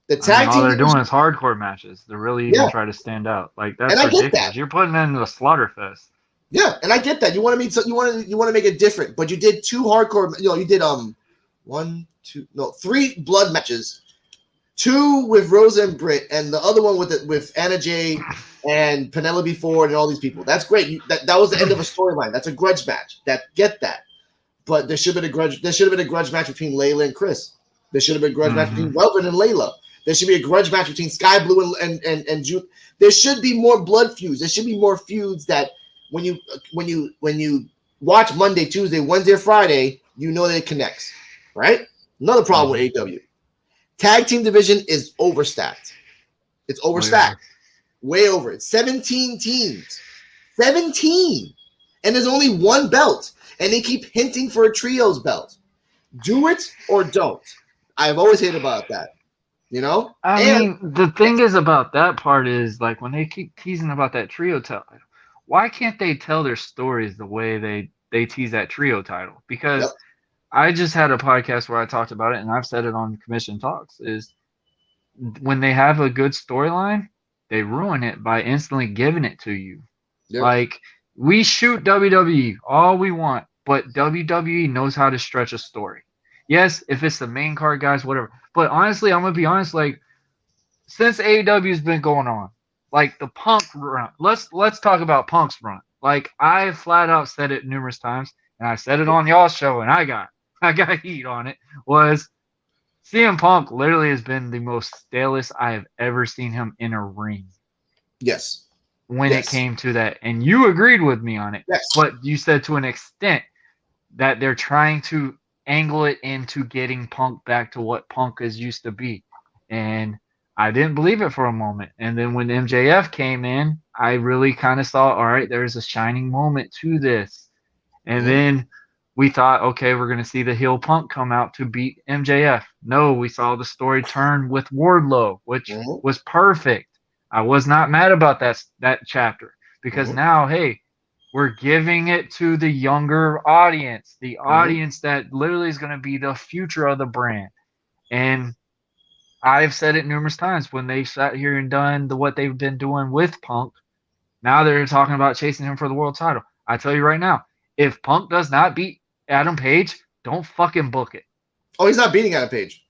The tag team all they're doing is hardcore matches. They're really even trying to stand out. Like that's ridiculous. That. You're putting them into a slaughter fest. Yeah, and I get that. You want to make it different, but you did two hardcore. You did 3 blood matches, 2 with Rosa and Britt, and the other one with Anna Jay and Penelope Ford and all these people. That's great. That was the end of a storyline. That's a grudge match. Get that. But there should have been a grudge. There should have been a grudge match between Layla and Chris. There should have been a grudge match between Welvin and Layla. There should be a grudge match between Sky Blue and Jude. There should be more blood feuds. There should be more feuds that when you watch Monday, Tuesday, Wednesday, or Friday, you know that it connects. Right? Another problem with AEW. Tag team division is overstacked. It's overstacked. Way over it. 17 teams. 17. And there's only one belt. And they keep hinting for a trios belt. Do it or don't. I've always hated about that. I mean, the thing is about that part is like when they keep teasing about that trio title, why can't they tell their stories the way they tease that trio title? Because I just had a podcast where I talked about it, and I've said it on Commission Talks, is when they have a good storyline, they ruin it by instantly giving it to you. Yep. Like, we shoot WWE all we want, but WWE knows how to stretch a story. Yes, if it's the main card guys, whatever. But honestly, I'm going to be honest, like, since AEW's been going on, like the Punk run, let's talk about Punk's run. Like, I flat out said it numerous times, and I said it on y'all's show, and I got heat on it, was CM Punk literally has been the most stalest I have ever seen him in a ring. Yes. When it came to that. And you agreed with me on it. Yes. But you said to an extent that they're trying to angle it into getting Punk back to what Punk is used to be. And I didn't believe it for a moment. And then when MJF came in, I really kind of saw, all right, there's a shining moment to this. And then we thought, okay, we're going to see the heel Punk come out to beat MJF. No, we saw the story turn with Wardlow, which was perfect. I was not mad about that chapter because now, hey, we're giving it to the younger audience, the audience that literally is going to be the future of the brand. And I've said it numerous times when they sat here and done what they've been doing with Punk. Now they're talking about chasing him for the world title. I tell you right now, if Punk does not beat Adam Page, don't fucking book it. Oh, he's not beating Adam Page.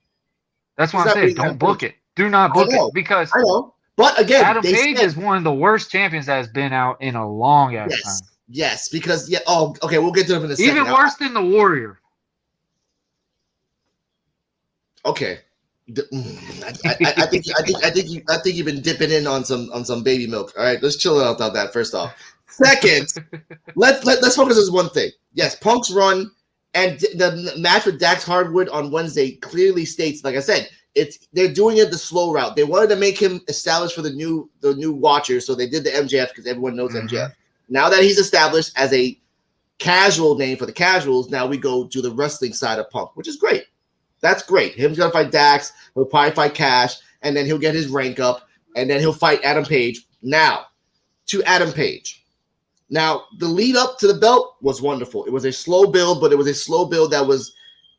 That's what I'm saying. Don't book it. Do not book it because I know. But again, Adam Page is one of the worst champions that has been out in a long ass time. Yes, because okay, we'll get to him in a second. Even worse than the Warrior. Okay. I think you've been dipping in on some baby milk. All right, let's chill out about that first off. Second, let's focus on one thing. Yes, Punk's run and the match with Dax Hardwood on Wednesday clearly states, like I said, they're doing it the slow route. They wanted to make him established for the new watchers, so they did the MJF because everyone knows MJF. Now that he's established as a casual name for the casuals, now we go to the wrestling side of Punk, which is great. That's great. Him's gonna fight Dax. He'll probably fight Cash, and then he'll get his rank up, and then he'll fight Adam Page. Now, to Adam Page. Now, the lead up to the belt was wonderful. It was a slow build, but it was a slow build that was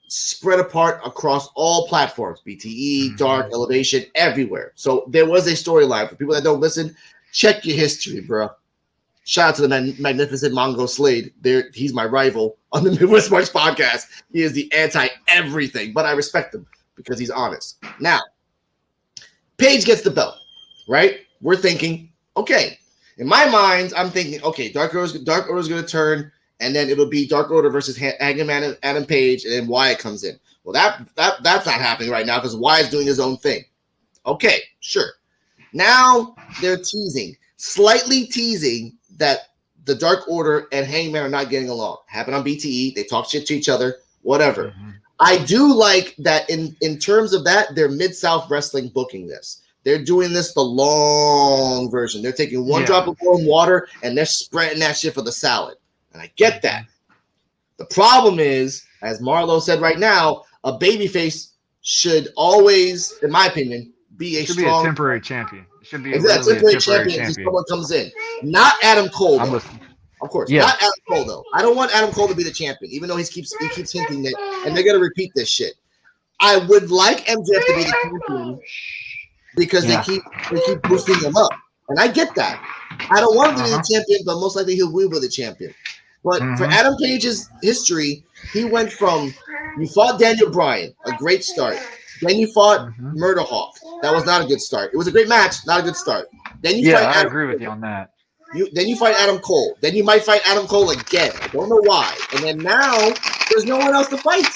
spread apart across all platforms, BTE, Dark, Elevation, everywhere. So there was a storyline. For people that don't listen, check your history, bro. Shout out to the magnificent Mongo Slade. He's my rival on the Midwest March podcast. He is the anti-everything, but I respect him because he's honest. Now, Page gets the belt, right? We're thinking, okay. In my mind, I'm thinking, okay, Dark Order's going to turn, and then it'll be Dark Order versus Hangman Adam Page, and then Wyatt comes in. Well, that's not happening right now because Wyatt's doing his own thing. Okay, sure. Now they're slightly teasing that the Dark Order and Hangman are not getting along. Happened on BTE. They talk shit to each other, whatever. Mm-hmm. I do like that in terms of that, they're Mid-South Wrestling booking this. They're doing this the long version. They're taking one drop of warm water and they're spreading that shit for the salad. And I get that. The problem is, as Marlowe said right now, a babyface should always, in my opinion, be a temporary champion. It should be a temporary champion until someone comes in. Not Adam Cole, though. Of course, not Adam Cole, though. I don't want Adam Cole to be the champion, even though he keeps hinting that, and they're gonna repeat this shit. I would like MJF to be the champion because they keep boosting him up, and I get that. I don't want him to be the champion, but most likely he'll be the champion. But for Adam Page's history, he went from you fought Daniel Bryan, a great start. Then you fought Murder Hawk. That was not a good start. It was a great match, not a good start. Then you fight I agree with you on that. Then you fight Adam Cole. Then you might fight Adam Cole again. I don't know why. And then now there's no one else to fight.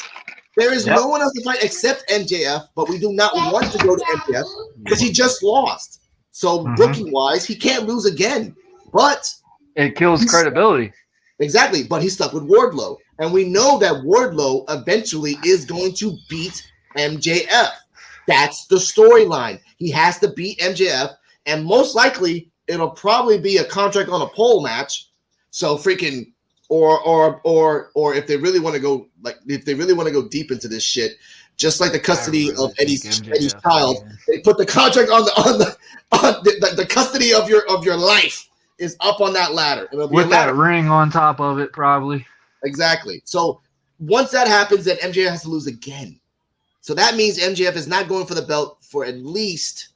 There is no one else to fight except MJF, but we do not want to go to MJF because he just lost. So booking-wise, he can't lose again. But it kills credibility. Exactly, but he's stuck with Wardlow. And we know that Wardlow eventually is going to beat MJF. That's the storyline. He has to beat MJF, and most likely it'll probably be a contract on a pole match. So freaking or if they really want to go deep into this shit, just like the custody of Eddie's child, they put the contract on the custody of your life is up on that ladder. With that ring on top of it, probably. Exactly. So once that happens, then MJF has to lose again. So that means MJF is not going for the belt for at least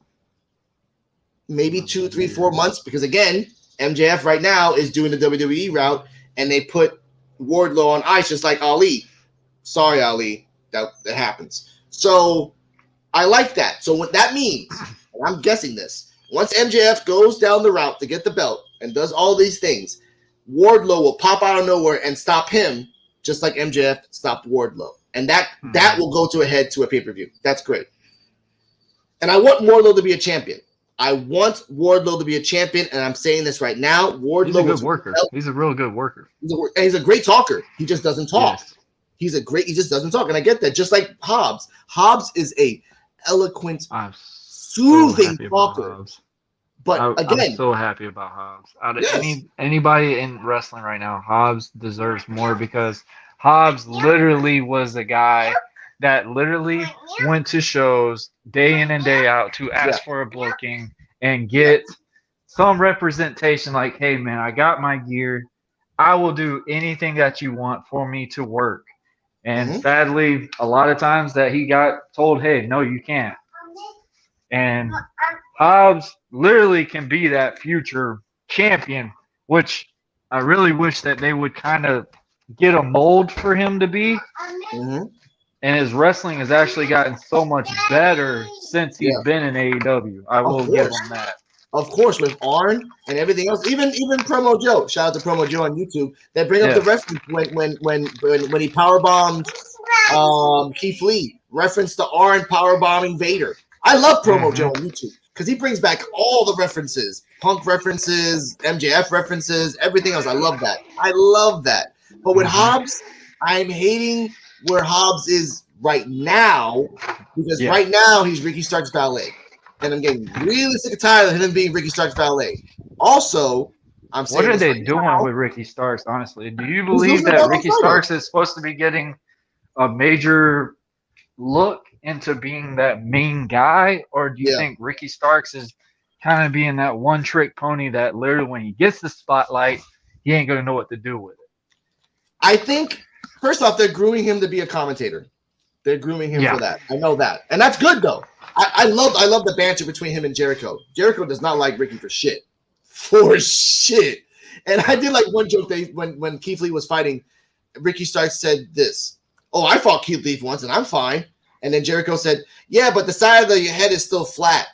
maybe 2, 3, 4 months. Because again, MJF right now is doing the WWE route, and they put Wardlow on ice just like Ali. Sorry, Ali, that happens. So I like that. So what that means, and I'm guessing this, once MJF goes down the route to get the belt and does all these things, Wardlow will pop out of nowhere and stop him, just like MJF stopped Wardlow. And that will go to a head to a pay-per-view. That's great. And I want Wardlow to be a champion. I want Wardlow to be a champion, and I'm saying this right now. Wardlow he's a good worker. He's a real good worker. He's a great talker. He just doesn't talk. Yes. He just doesn't talk, and I get that. Just like Hobbs. Hobbs is a eloquent, soothing talker. But again, I'm so happy about Hobbs. Out of anybody in wrestling right now, Hobbs deserves more because Hobbs literally was a guy that literally went to shows day in and day out to ask for a booking and get some representation like, hey, man, I got my gear. I will do anything that you want for me to work. And sadly, a lot of times that he got told, hey, no, you can't. And Hobbs literally can be that future champion, which I really wish that they would kind of get a mold for him to be. And his wrestling has actually gotten so much better since he's been in AEW. I will give him that. Of course, with Arn and everything else, even Promo Joe. Shout out to Promo Joe on YouTube. They bring up the reference when he powerbombed Keith Lee. Reference to Arn powerbombing Vader. I love Promo Joe on YouTube because he brings back all the references, Punk references, MJF references, everything else. I love that. But with Hobbs, I'm hating where Hobbs is right now because right now he's Ricky Stark's valet. And I'm getting really sick and tired of him being Ricky Stark's valet. Also, I'm saying what are they doing with Ricky Starks, honestly? Do you believe that Ricky Starks is supposed to be getting a major look into being that main guy? Or do you think Ricky Starks is kind of being that one trick pony that literally when he gets the spotlight, he ain't gonna know what to do with it. I think first off, they're grooming him to be a commentator. They're grooming him for that. I know that, and that's good though. I love the banter between him and Jericho. Jericho does not like Ricky for shit. And I did like one joke that when Keith Lee was fighting, Ricky Starks said this. Oh, I fought Keith Lee once and I'm fine. And then Jericho said, yeah, but the side of your head is still flat.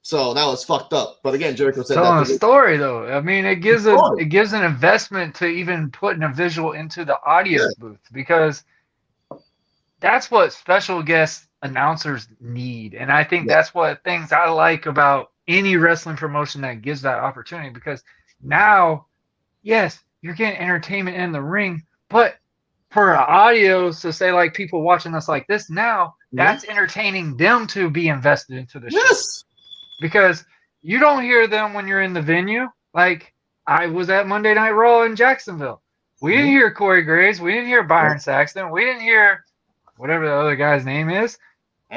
So that was fucked up. But again, Jericho said telling a story though. I mean, it gives an investment to even putting a visual into the audio booth, because that's what special guest announcers need. And I think that's what things I like about any wrestling promotion that gives that opportunity, because now, yes, you're getting entertainment in the ring, but for audio, so say like people watching us like this now, that's entertaining them to be invested into the show. Because you don't hear them when you're in the venue. Like I was at Monday Night Raw in Jacksonville. We didn't hear Corey Graves. We didn't hear Byron Saxton. We didn't hear whatever the other guy's name is.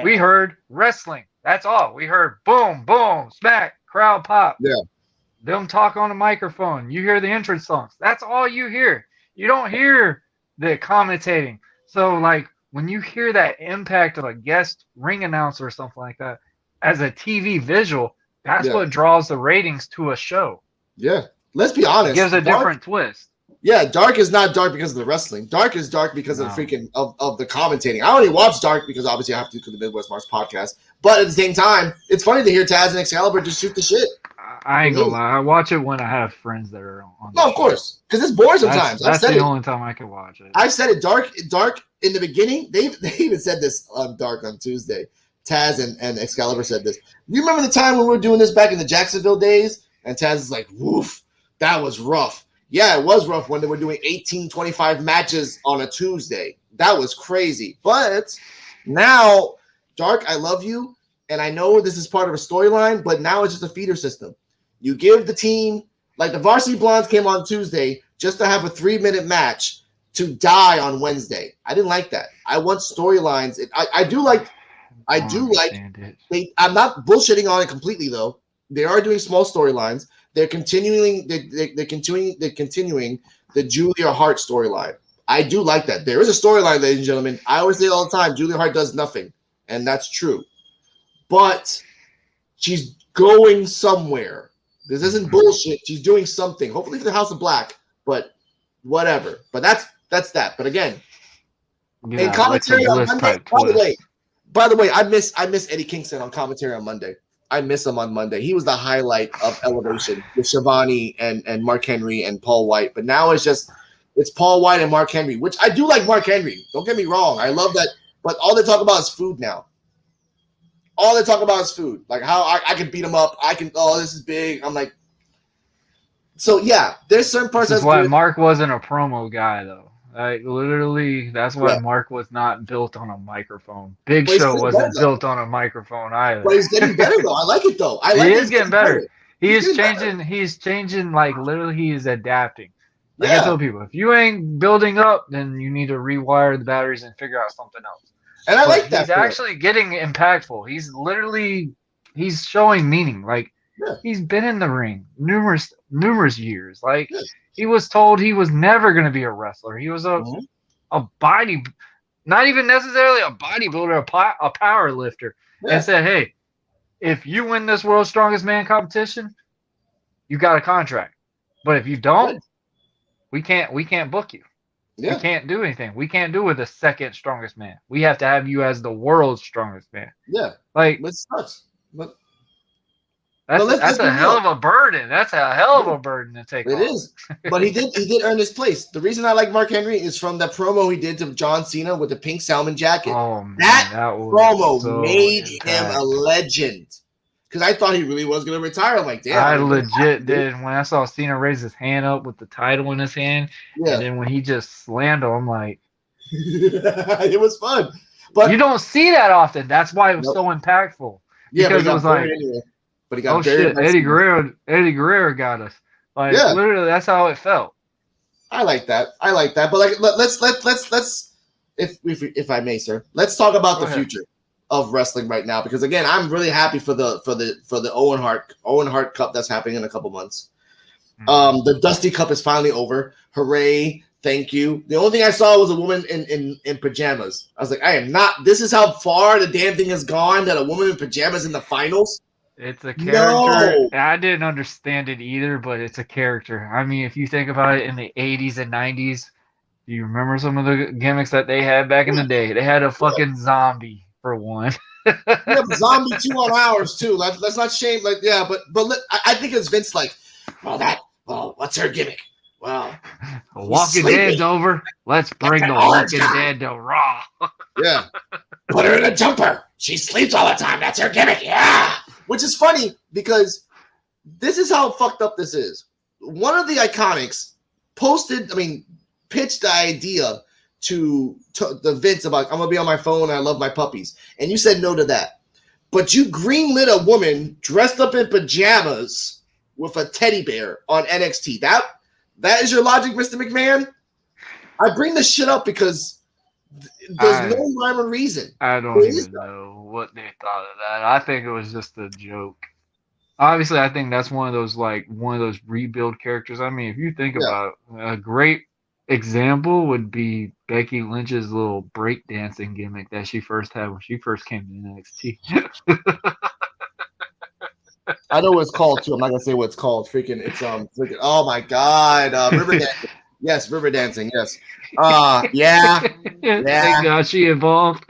We heard wrestling. That's all. We heard boom, boom, smack, crowd pop. Yeah. Them talk on the microphone. You hear the entrance songs. That's all you hear. You don't hear the commentating. So like when you hear that impact of a guest ring announcer or something like that, as a TV visual, that's what draws the ratings to a show. Yeah. Let's be honest. It gives a different twist. Yeah, dark is not dark because of the wrestling. Dark is dark because of the freaking of the commentating. I only watch dark because obviously I have to do the Midwest Marks podcast. But at the same time, it's funny to hear Taz and Excalibur just shoot the shit. I ain't gonna lie. I watch it when I have friends that are on. No, of course, because it's boring sometimes. That's the only time I can watch it. I've said it. Dark in the beginning. They even said this on Dark on Tuesday. Taz and Excalibur said this. You remember the time when we were doing this back in the Jacksonville days? And Taz is like, woof, that was rough. Yeah, it was rough when they were doing 18-25 matches on a Tuesday. That was crazy. But now, Dark, I love you. And I know this is part of a storyline, but now it's just a feeder system. You give the team, like the Varsity Blondes came on Tuesday just to have a 3-minute match to die on Wednesday. I didn't like that. I want storylines. I do like I'm not bullshitting on it completely though. They are doing small storylines. They're continuing the Julia Hart storyline. I do like that. There is a storyline, ladies and gentlemen. I always say it all the time, Julia Hart does nothing, and that's true. But she's going somewhere. This isn't bullshit. She's doing something. Hopefully for the House of Black, but whatever. But that's that. But again, in commentary on Monday, by the way, I miss Eddie Kingston on commentary on Monday. I miss him on Monday. He was the highlight of Elevation with Shivani and Mark Henry and Paul White. But now it's Paul White and Mark Henry, which I do like Mark Henry. Don't get me wrong. I love that. But all they talk about is food now. All they talk about is food. Like how I can beat him up. This is big. I'm like, so yeah, there's certain parts that's why Mark wasn't a promo guy though. Like literally, that's why Mark was not built on a microphone. Big Show wasn't built on a microphone either. But he's getting better though. I like it though. He is getting better. He is changing. He's changing. Like literally, he is adapting. Like I tell people, if you ain't building up, then you need to rewire the batteries and figure out something else. And I like that. He's actually getting impactful. He's showing meaning. Like he's been in the ring numerous years. Like he was told he was never going to be a wrestler. He was a body, not even necessarily a bodybuilder, a power lifter. And said, hey, if you win this World's Strongest Man competition, you got a contract. But if you don't, we can't book you. Yeah. We can't do anything. We can't do with the second strongest man. We have to have you as the world's strongest man. Yeah. Like, it sucks. But that's a hell of a burden. That's a hell of a burden to take on. It is. But he did earn his place. The reason I like Mark Henry is from that promo he did to John Cena with the pink salmon jacket. Oh, man, that promo so made him a legend. Because I thought he really was going to retire. I'm like, damn. I legit did. When I saw Cena raise his hand up with the title in his hand, and then when he just slammed him, I'm like, it was fun. But you don't see that often. That's why it was so impactful. Yeah, because it was like, anyway. But he got oh shit, Eddie Guerrero got us. Like literally, that's how it felt. I like that. But like, let's if I may, sir, let's talk about the future. of wrestling right now, because again, I'm really happy for the Owen Hart Cup that's happening in a couple months. The Dusty Cup is finally over. Hooray. Thank you. The only thing I saw was a woman in pajamas. I was like, I am not. This is how far the damn thing has gone, that a woman in pajamas in the finals. It's a character. No. I didn't understand it either, but it's a character. I mean, if you think about it, in the 80s and 90s, do you remember some of the gimmicks that they had back in the day? They had a fucking zombie for one. Yeah, zombie 2 on ours too. Let's not shame. Like, yeah, but I think it's Vince. Like, well, what's her gimmick? Well, Walking Dead's over. Let's bring the Walking Dead to Raw. Yeah, put her in a jumper. She sleeps all the time. That's her gimmick. Yeah, which is funny because this is how fucked up this is. One of the Iconics pitched the idea to the Vince about, I'm gonna be on my phone. I love my puppies, and you said no to that. But you greenlit a woman dressed up in pajamas with a teddy bear on NXT. That is your logic, Mr. McMahon? I bring this shit up because there's no rhyme or reason. I don't even know what they thought of that. I think it was just a joke. Obviously, I think that's one of those rebuild characters. I mean, if you think about it, a great example would be Becky Lynch's little breakdancing gimmick that she first had when she first came to NXT. I know what it's called too. I'm not gonna say what it's called. Oh my god, river dancing. Yes, river dancing. Yes. Yeah. Thank God she evolved.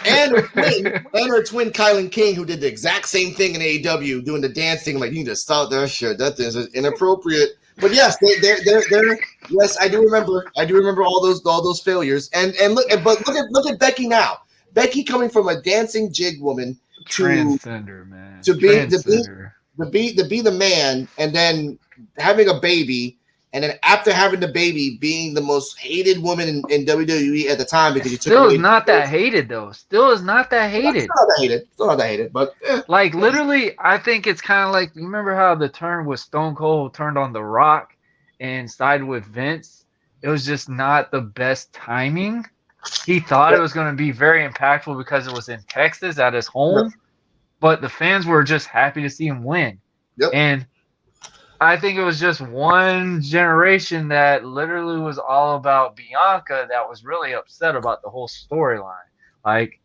And her twin Kylan King, who did the exact same thing in AEW, doing the dancing. Like, you need to stop that shit. That is inappropriate. But yes, they're yes, I do remember all those failures. And look at Becky now. Becky coming from a dancing jig woman to transender, man, to be the man, and then having a baby, and then after having the baby, being the most hated woman in WWE at the time, because Still is not that hated. Still not that hated, but like, literally, I think it's kind of like, you remember how the turn with Stone Cold turned on The Rock and sided with Vince? It was just not the best timing. He thought it was going to be very impactful because it was in Texas at his home, but the fans were just happy to see him win. Yep. And I think it was just one generation that literally was all about Bianca that was really upset about the whole storyline. Like,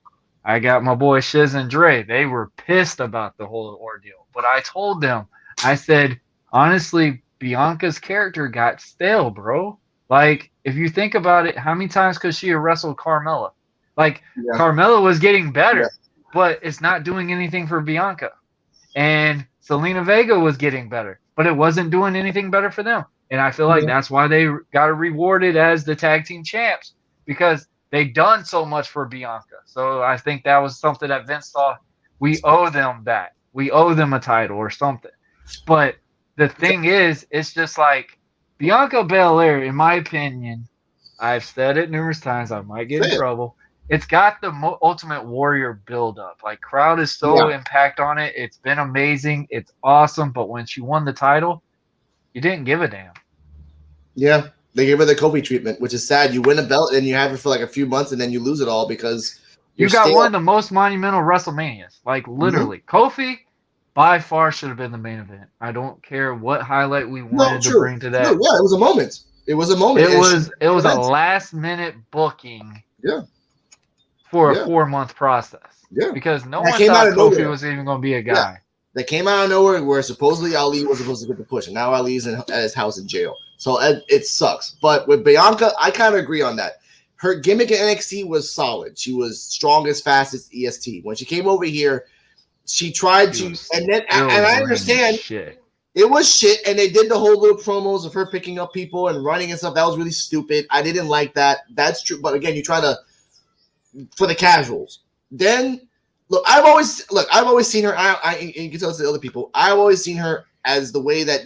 I got my boy Shiz and Dre. They were pissed about the whole ordeal. But I told them, I said, honestly, Bianca's character got stale, bro. Like, if you think about it, how many times could she have wrestled Carmella? Like, Carmella was getting better, but it's not doing anything for Bianca. And Selena Vega was getting better, but it wasn't doing anything better for them. And I feel like that's why they got rewarded as the tag team champs, because they done so much for Bianca. So I think that was something that Vince saw. We owe them that. We owe them a title or something. But the thing is, it's just like, Bianca Belair, in my opinion, I've said it numerous times, I might get in trouble. It's got the Ultimate Warrior build-up. Like, crowd is so impact on it. It's been amazing. It's awesome. But when she won the title, you didn't give a damn. Yeah, they gave her the Kobe treatment, which is sad. You win a belt and you have it for like a few months, and then you lose it all because you got one of the most monumental WrestleManias. Like, literally. Kofi by far should have been the main event. I don't care what highlight we wanted to bring to that. No, yeah, it was a moment. It was a a last-minute booking for a 4-month process. Yeah. Because no one thought Kofi was even going to be a guy. Yeah. They came out of nowhere where supposedly Ali was supposed to get the push, and now Ali's at his house in jail. So it sucks. But with Bianca, I kind of agree on that. Her gimmick in NXT was solid. She was strongest, fastest EST. When she came over here, she tried to, and I understand it was shit, and they did the whole little promos of her picking up people and running and stuff. That was really stupid. I didn't like that. That's true. But again, you try to, for the casuals. Then I've always seen her. You can tell this to other people. I've always seen her as the way that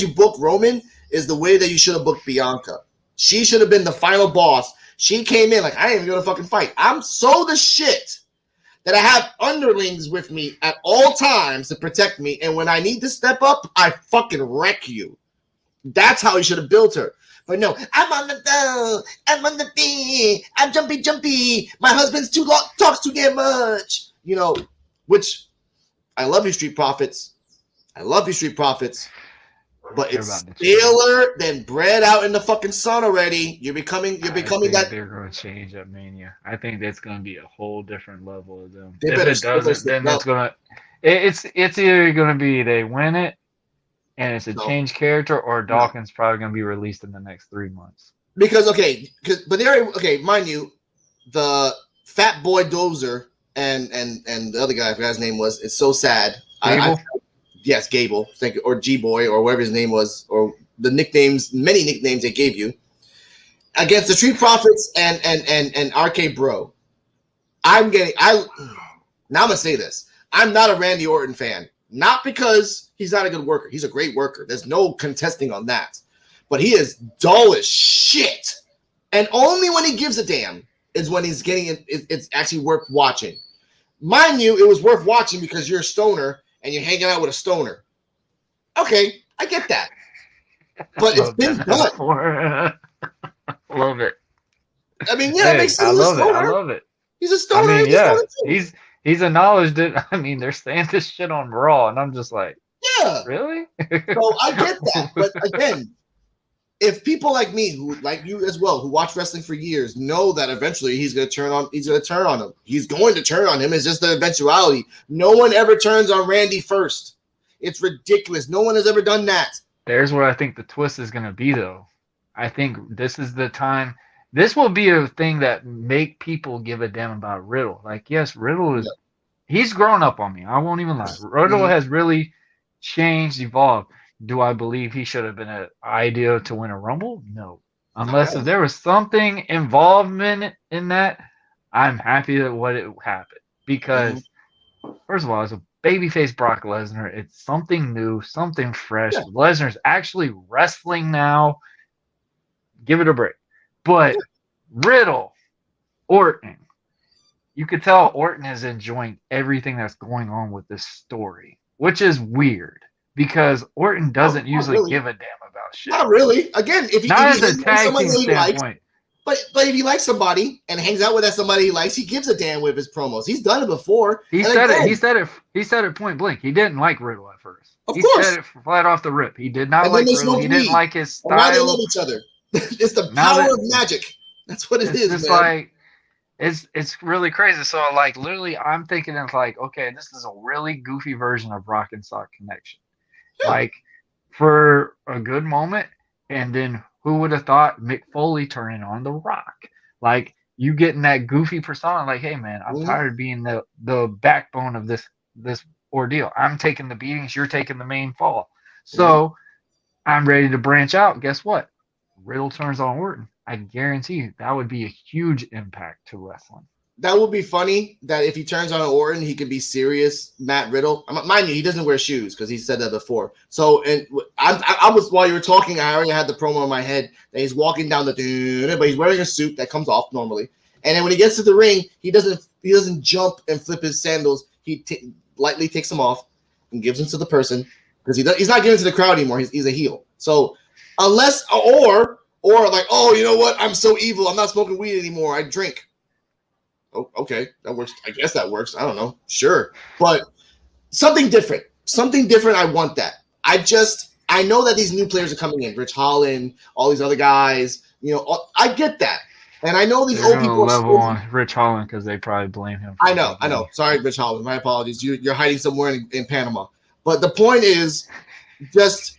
you book Roman is the way that you should have booked Bianca. She should have been the final boss. She came in like, I ain't even gonna fucking fight. I'm so the shit that I have underlings with me at all times to protect me, and when I need to step up, I fucking wreck you. That's how he should have built her. But no, I'm on the go. I'm on the beat. I'm jumpy. My husband's talks too damn much. Which I love you, Street Profits. But it's staler than bread out in the fucking sun already. You're becoming that. They're going to change at Mania. I think that's going to be a whole different level of them. If it doesn't, then it's going to. It's either going to be they win it, and it's a change character, or Dawkins probably going to be released in the next 3 months. But mind you, the Fat Boy Dozer and the other guy, I forgot his name was. It's so sad. Yes, Gable, thank you, or G-Boy, or whatever his name was, or the nicknames, many nicknames they gave you, against the Street Profits and RK Bro. Now I'm gonna say this. I'm not a Randy Orton fan. Not because he's not a good worker. He's a great worker. There's no contesting on that. But he is dull as shit. And only when he gives a damn is when he's getting it. It's actually worth watching. Mind you, it was worth watching because you're a stoner and you're hanging out with a stoner. Okay, I get that. But it's been done. Love it. I mean, yeah, it makes sense. I love it. He's a stoner. I mean, yeah, he's acknowledged it. I mean, they're saying this shit on Raw, and I'm just like, yeah, really? So I get that, but again, if people like me, who like you as well, who watch wrestling for years, know that eventually he's going to turn on him. He's going to turn on him. It's just the eventuality. No one ever turns on Randy first. It's ridiculous. No one has ever done that. There's where I think the twist is going to be, though. I think this is the time. This will be a thing that make people give a damn about Riddle. Like, yes, Riddle is he's grown up on me. I won't even lie. Riddle has really changed, evolved. Do I believe he should have been an idea to win a Rumble? No. Unless if there was something involvement in that, I'm happy that what it happened. Because, first of all, as a babyface Brock Lesnar, it's something new, something fresh. Yeah. Lesnar's actually wrestling now. Give it a break. But Riddle, Orton, you could tell Orton is enjoying everything that's going on with this story, which is weird because Orton doesn't usually give a damn about shit. Not really. Again, if he as a tag team standpoint. But if he likes somebody and hangs out with that somebody he likes, he gives a damn with his promos. He's done it before. He said it point blank. He didn't like Riddle at first. He said it flat off the rip. He did not like Riddle. He didn't like his style. Now they love each other. It's the power of magic. That's what it is. It's man. Like it's really crazy. So like literally, I'm thinking it's like, okay, this is a really goofy version of Rock and Sock Connection. Yeah. Like for a good moment, and then who would have thought Mick Foley turning on The Rock? Like you getting that goofy persona, like, hey man, I'm tired of being the backbone of this ordeal. I'm taking the beatings, you're taking the main fall. So I'm ready to branch out. Guess what? Riddle turns on Orton. I guarantee you that would be a huge impact to wrestling. That would be funny that if he turns on Orton, he could be serious. Matt Riddle, mind you, he doesn't wear shoes because he said that before. So, and I was while you were talking, I already had the promo in my head that he's walking down the, but he's wearing a suit that comes off normally. And then when he gets to the ring, he doesn't jump and flip his sandals. He lightly takes them off and gives them to the person because he's not giving to the crowd anymore. He's a heel. So unless or like, oh, you know what? I'm so evil. I'm not smoking weed anymore. I drink. Oh, okay, that works. I guess that works. I don't know. Sure. But something different. I want that. I know that these new players are coming in. Rich Holland, all these other guys. I get that. And I know these old people level on Rich Holland because they probably blame him. I know. Sorry, Rich Holland. My apologies. You're hiding somewhere in Panama. But the point is just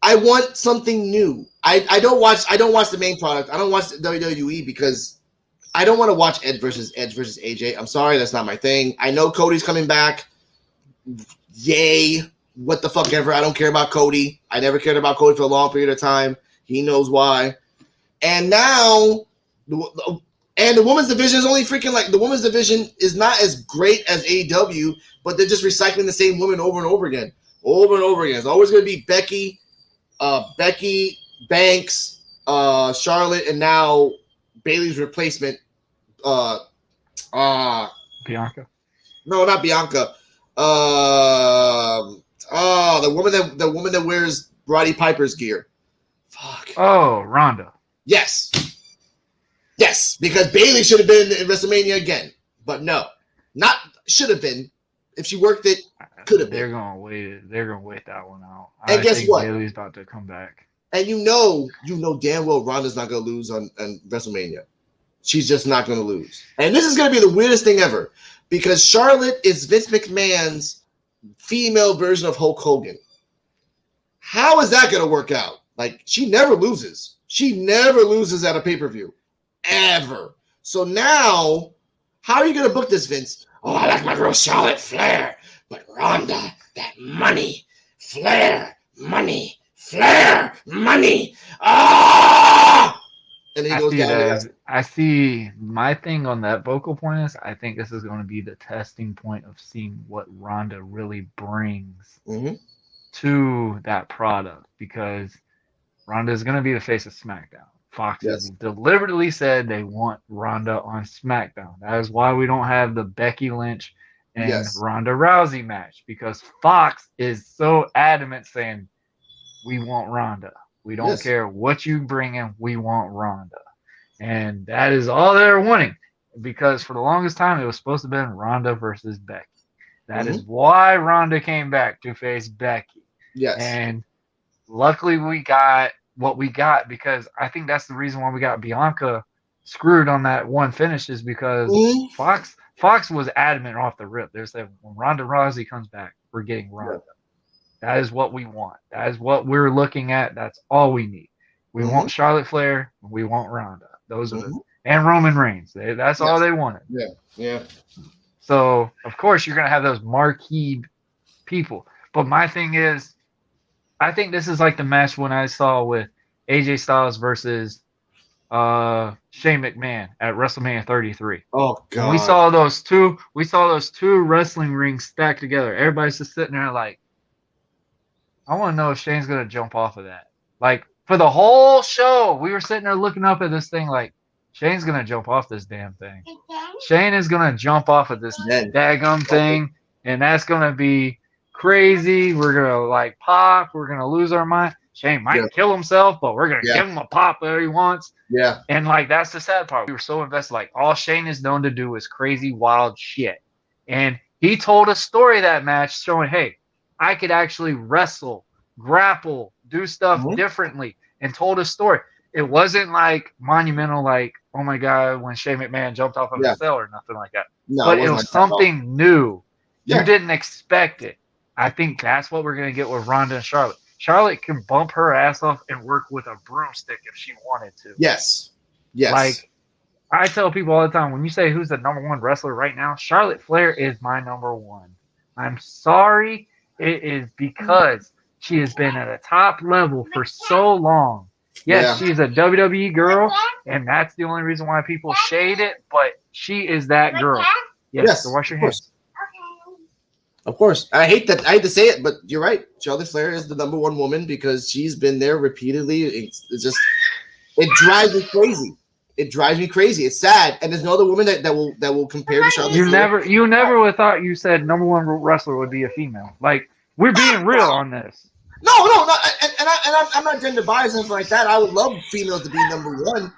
I want something new. I don't watch the main product. I don't watch WWE because I don't want to watch Edge versus AJ. I'm sorry, that's not my thing. I know Cody's coming back. Yay. What the fuck ever. I don't care about Cody. I never cared about Cody for a long period of time. He knows why. And now the women's division is only freaking like the women's division is not as great as AEW, but they're just recycling the same women over and over again. It's always going to be Becky, Banks, Charlotte, and now Bayley's replacement. Bianca. No, not Bianca. The woman that wears Roddy Piper's gear. Fuck. Oh, Ronda. Yes. Yes, because Bayley should have been in WrestleMania again. But no. Not should have been. If she worked it, could have been. They're gonna wait. They're gonna wait that one out. And I guess think what? Bayley's about to come back. And you know damn well Ronda's not gonna lose on WrestleMania. She's just not gonna lose. And this is gonna be the weirdest thing ever. Because Charlotte is Vince McMahon's female version of Hulk Hogan. How is that gonna work out? Like, she never loses. She never loses at a pay-per-view. Ever. So now, how are you gonna book this, Vince? Oh, I like my girl Charlotte Flair. But Ronda, that money, Flair, money, Flair, money. Ah! And then he goes down. I see. My thing on that vocal point is, I think this is going to be the testing point of seeing what Ronda really brings to that product, because Ronda is going to be the face of SmackDown. Fox has deliberately said they want Ronda on SmackDown. That is why we don't have the Becky Lynch and Ronda Rousey match, because Fox is so adamant saying, we want Ronda. We don't care what you bring in. We want Ronda. And that is all they're wanting, because for the longest time, it was supposed to have been Ronda versus Becky. That is why Ronda came back to face Becky. Yes. And luckily we got what we got, because I think that's the reason why we got Bianca screwed on that one finish, is because Fox was adamant off the rip. They said, when Ronda Rousey comes back, we're getting Ronda. That is what we want. That is what we're looking at. That's all we need. We want Charlotte Flair. We want Ronda. Those are and Roman Reigns. That's all they wanted. Yeah. So, of course, you're going to have those marquee people. But my thing is, I think this is like the match when I saw with AJ Styles versus Shane McMahon at WrestleMania 33. Oh God! When we saw those two wrestling rings stacked together. Everybody's just sitting there like, I want to know if Shane's gonna jump off of that. Like, for the whole show, we were sitting there looking up at this thing like, Shane's gonna jump off this damn thing. Shane is gonna jump off of this daggum thing, and that's gonna be crazy. We're gonna like pop. We're gonna lose our mind. Shane might kill himself, but we're gonna give him a pop that he wants. Yeah. And like, that's the sad part. We were so invested. Like, all Shane is known to do is crazy, wild shit. And he told a story that match showing, hey, I could actually wrestle, grapple, do stuff differently, and told a story. It wasn't like monumental, like, oh my God, when Shane McMahon jumped off of a cell or nothing like that. No, but it was something new. Yeah. You didn't expect it. I think that's what we're going to get with Ronda and Charlotte. Charlotte can bump her ass off and work with a broomstick if she wanted to. Yes. Like, I tell people all the time, when you say who's the number one wrestler right now, Charlotte Flair is my number one. I'm sorry. It is because she has been at a top level for so long. Yes, she's a WWE girl, and that's the only reason why people shade it, but she is that girl. Yes, so wash your hands. Of course. I hate to say it, but you're right. Charlotte Flair is the number one woman because she's been there repeatedly. It drives me crazy. It drives me crazy. It's sad. And there's no other woman that will compare to Charlotte Flair. You never would have thought you said number one wrestler would be a female. Like, we're being real on this. No. And I'm not gender biased and like that. I would love females to be number one.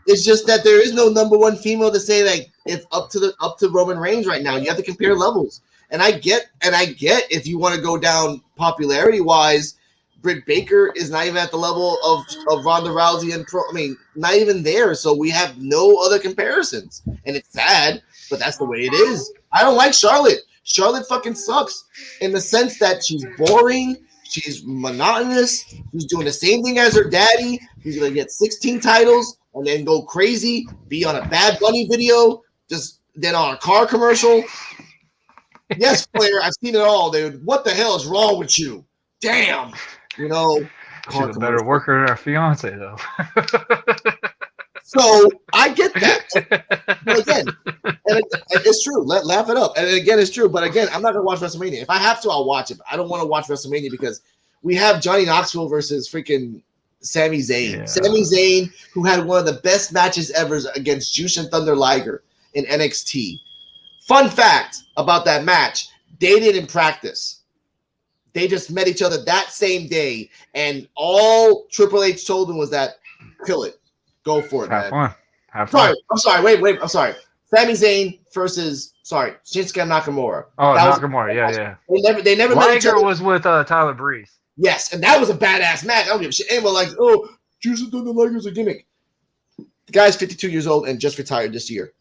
It's just that there is no number one female to say like it's up to Roman Reigns right now. You have to compare levels. And I get if you want to go down popularity wise, Britt Baker is not even at the level of Ronda Rousey and not even there. So we have no other comparisons. And it's sad, but that's the way it is. I don't like Charlotte. Charlotte fucking sucks in the sense that she's boring. She's monotonous. She's doing the same thing as her daddy. She's going to get 16 titles and then go crazy, be on a Bad Bunny video, then on a car commercial. Yes, Flair, I've seen it all, dude. What the hell is wrong with you? Damn. You know. She's a better worker than her fiance, though. So I get that. But again, it's true. Laugh it up. And again, it's true. But again, I'm not going to watch WrestleMania. If I have to, I'll watch it. But I don't want to watch WrestleMania because we have Johnny Knoxville versus freaking Sami Zayn. Yeah. Sami Zayn, who had one of the best matches ever against Jushin Thunder Liger in NXT. Fun fact about that match, they didn't practice. They just met each other that same day, and all Triple H told him was that kill it, go for it, Have man. fun. Have fun. I'm sorry. Wait. I'm sorry. Sami Zayn versus Shinsuke Nakamura. Oh, That Nakamura. Yeah. They never met each Liger other. was with Tyler Breeze. Yes, and that was a badass match. I don't give a shit. Anyone like, oh, Juice Thunder Liger's a gimmick. The guy's 52 years old and just retired this year.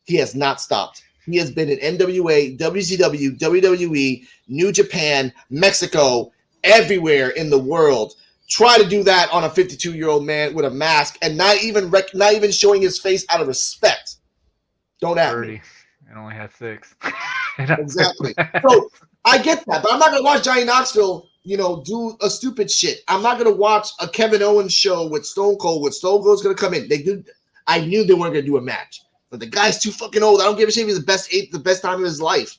He has not stopped. He has been in NWA, WCW, WWE, New Japan, Mexico, everywhere in the world. Try to do that on a 52-year-old man with a mask and not even showing his face out of respect. Don't at 30. me. And only had 6. Exactly. So I get that, but I'm not gonna watch Johnny Knoxville, do a stupid shit. I'm not gonna watch a Kevin Owens show with Stone Cold. With Stone Cold's gonna come in. I knew they weren't gonna do a match, but the guy's too fucking old. I don't give a shit if he's the best time of his life.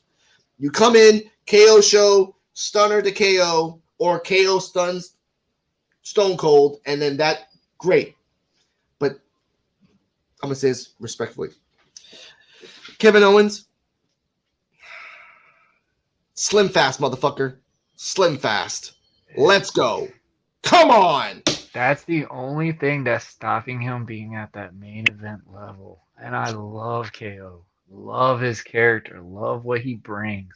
You come in, KO show, stunner to KO, or KO stuns Stone Cold, and then that great. But I'm gonna say this respectfully. Kevin Owens, slim fast, motherfucker. Slim fast. Let's go. Come on. That's the only thing that's stopping him being at that main event level. And I love KO. Love his character. Love what he brings.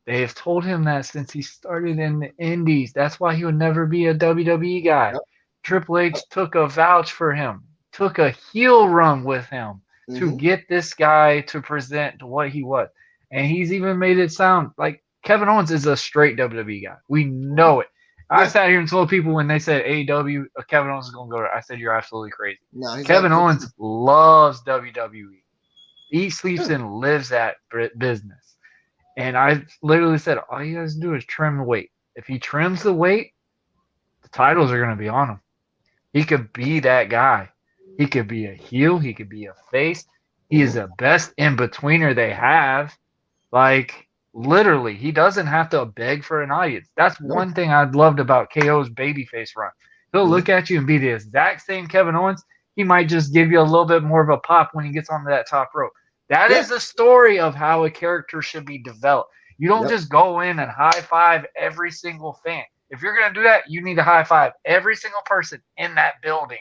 They have told him that since he started in the Indies. That's why he would never be a WWE guy. Yep. Triple H took a vouch for him. Took a heel run with him to get this guy to present what he was. And he's even made it sound like Kevin Owens is a straight WWE guy. We know it. I sat here and told people when they said AEW, Kevin Owens is going to go there. I said, you're absolutely crazy. No, Kevin Owens loves WWE. He sleeps and lives that business. And I literally said, all you guys do is trim the weight. If he trims the weight, the titles are going to be on him. He could be that guy. He could be a heel. He could be a face. He is the best in-betweener they have. Like, literally, he doesn't have to beg for an audience. That's one thing I loved about KO's babyface run. He'll look at you and be the exact same Kevin Owens. He might just give you a little bit more of a pop when he gets onto that top rope. That is the story of how a character should be developed. You don't just go in and high-five every single fan. If you're going to do that, you need to high-five every single person in that building